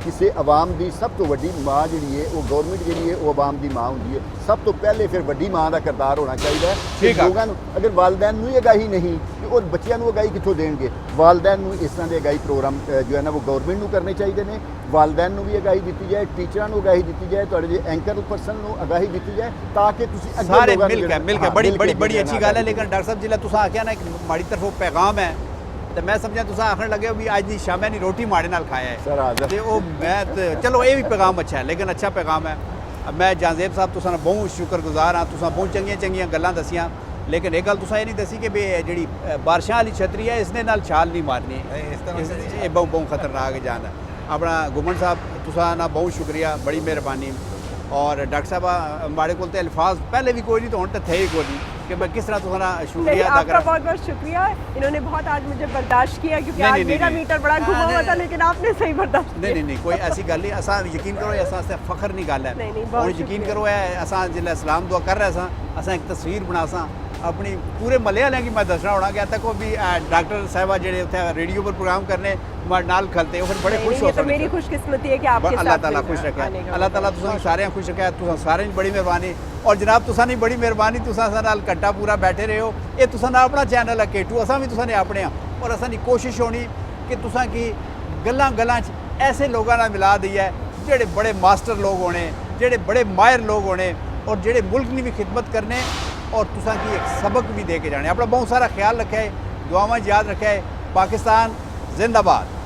ਕਿਸੇ ਆਵਾਮ ਦੀ ਸਭ ਤੋਂ ਵੱਡੀ ਮਾਂ ਜਿਹੜੀ ਹੈ ਉਹ ਗਵਰਨਮੈਂਟ ਜਿਹੜੀ ਹੈ ਉਹ ਆਵਾਮ ਦੀ ਮਾਂ ਹੁੰਦੀ ਹੈ। ਸਭ ਤੋਂ ਪਹਿਲੇ ਫਿਰ ਵੱਡੀ ਮਾਂ ਦਾ ਕਿਰਦਾਰ ਹੋਣਾ ਚਾਹੀਦਾ ਹੈ। ਲੋਕਾਂ ਨੂੰ ਅਗਰ ਵਾਲਦੈਨ ਨੂੰ ਹੀ ਅਗਾਹੀ ਨਹੀਂ और बच्चों को अगाही कितों देंगे? वालदैन इस तरह के अगाही प्रोग्राम जो है ना वो गवर्नमेंट को करने चाहिए ने। वालदैन भी अगाही दी जाए, टीचर को अगाही दी जाए, थोड़े जो एंकर पर्सन को अगाही दी जाए ताकि सारे मिल के बड़ी अच्छी गल है। लेकिन डॉक्टर साहब जिला तुसा आख्या ना एक माड़ी तरफों पैगाम है तो मैं समझा तुसा आखन लगे भी अज दी शाम नी रोटी माड़े नाल खाया है ते ओ मैं चलो ये भी पैगाम अच्छा है, लेकिन अच्छा पैगाम है। मैं जाजेब साहब तुसा बहुत शुक्रगुजार हाँ, तुसा बहुत चंगियां गल्लां दसियां लेकिन एक गल तुसें एह् नहीं दस्सी कि भी जेह्ड़ी बारिशां आह्ली छतरी है इसने नाल छाल नहीं मारनी नहीं, इस तरह से नहीं। एह् बहुत खतरनाक जान है अपना गुमन साहब तुसा ना बहुत शुक्रिया बड़ी मेहरबानी और डॉक्टर साहब माड़े कोल ते अल्फाज पहले भी कोई नहीं तो हुण ते थे ही कोई नहीं कि मैं किस तरह तुसा नहीं, शुक्रिया अदा आपका करा बहुत बहुत शुक्रिया। इन्होंने बहुत आज मुझे बर्दाश्त किया क्योंकि नहीं, आज नहीं, मेरा नहीं, मीटर बड़ा घुमा हुआ था, लेकिन आपने सही बर्दाश्त नहीं नहीं नहीं कोई ऐसी गल नहीं असां यकीन करो असां आस्तै फखर नहीं गल है नहीं, नहीं, बहुत हुण यकीन शुक्रिया। करो है असां जिल्लै सलाम दुआ कर रहे असां एक तस्वीर बनासां अपनी पूरे मह्ल्ले आह्लें गी मैं दस्सना होना कि तक भी डॉक्टर साहिबा जेह्ड़े उत्थै रेडियो पर प्रोग्राम करने माड़े नाल खलते हो फिर बड़े नहीं, खुश नहीं, हो ये तो सकदे। मेरी खुशकिस्मती है कि आपके अल्लाह साथ ताला में खुश रखे आने का अल्लाह ताला मौका तुसें मिला। सारें खुश रखे तुसें सारें दी बड़ी मेहरबानी और जनाब तुसां दी बड़ी मेहरबानी तुसां साडे नाल घंटा पूरा बैठे रहे हो ये तुसां दा अपना चैनल है केटू असां भी तुसां ने अपने और असां दी कोशिश होनी कि तुसां की गल्लां गल्लां च ऐसे लोगां नाल मिला दी है जेह्ड़े बड़े मास्टर लोग होने जेह्ड़े बड़े माहिर लोग होने और जेह्ड़े मुल्क की भी खिदमत करने और तुसां की एक सबक भी दे के जाने अपना बहुत सारा ख्याल रखे दुआवां याद रखे पाकिस्तान जिंदाबाद।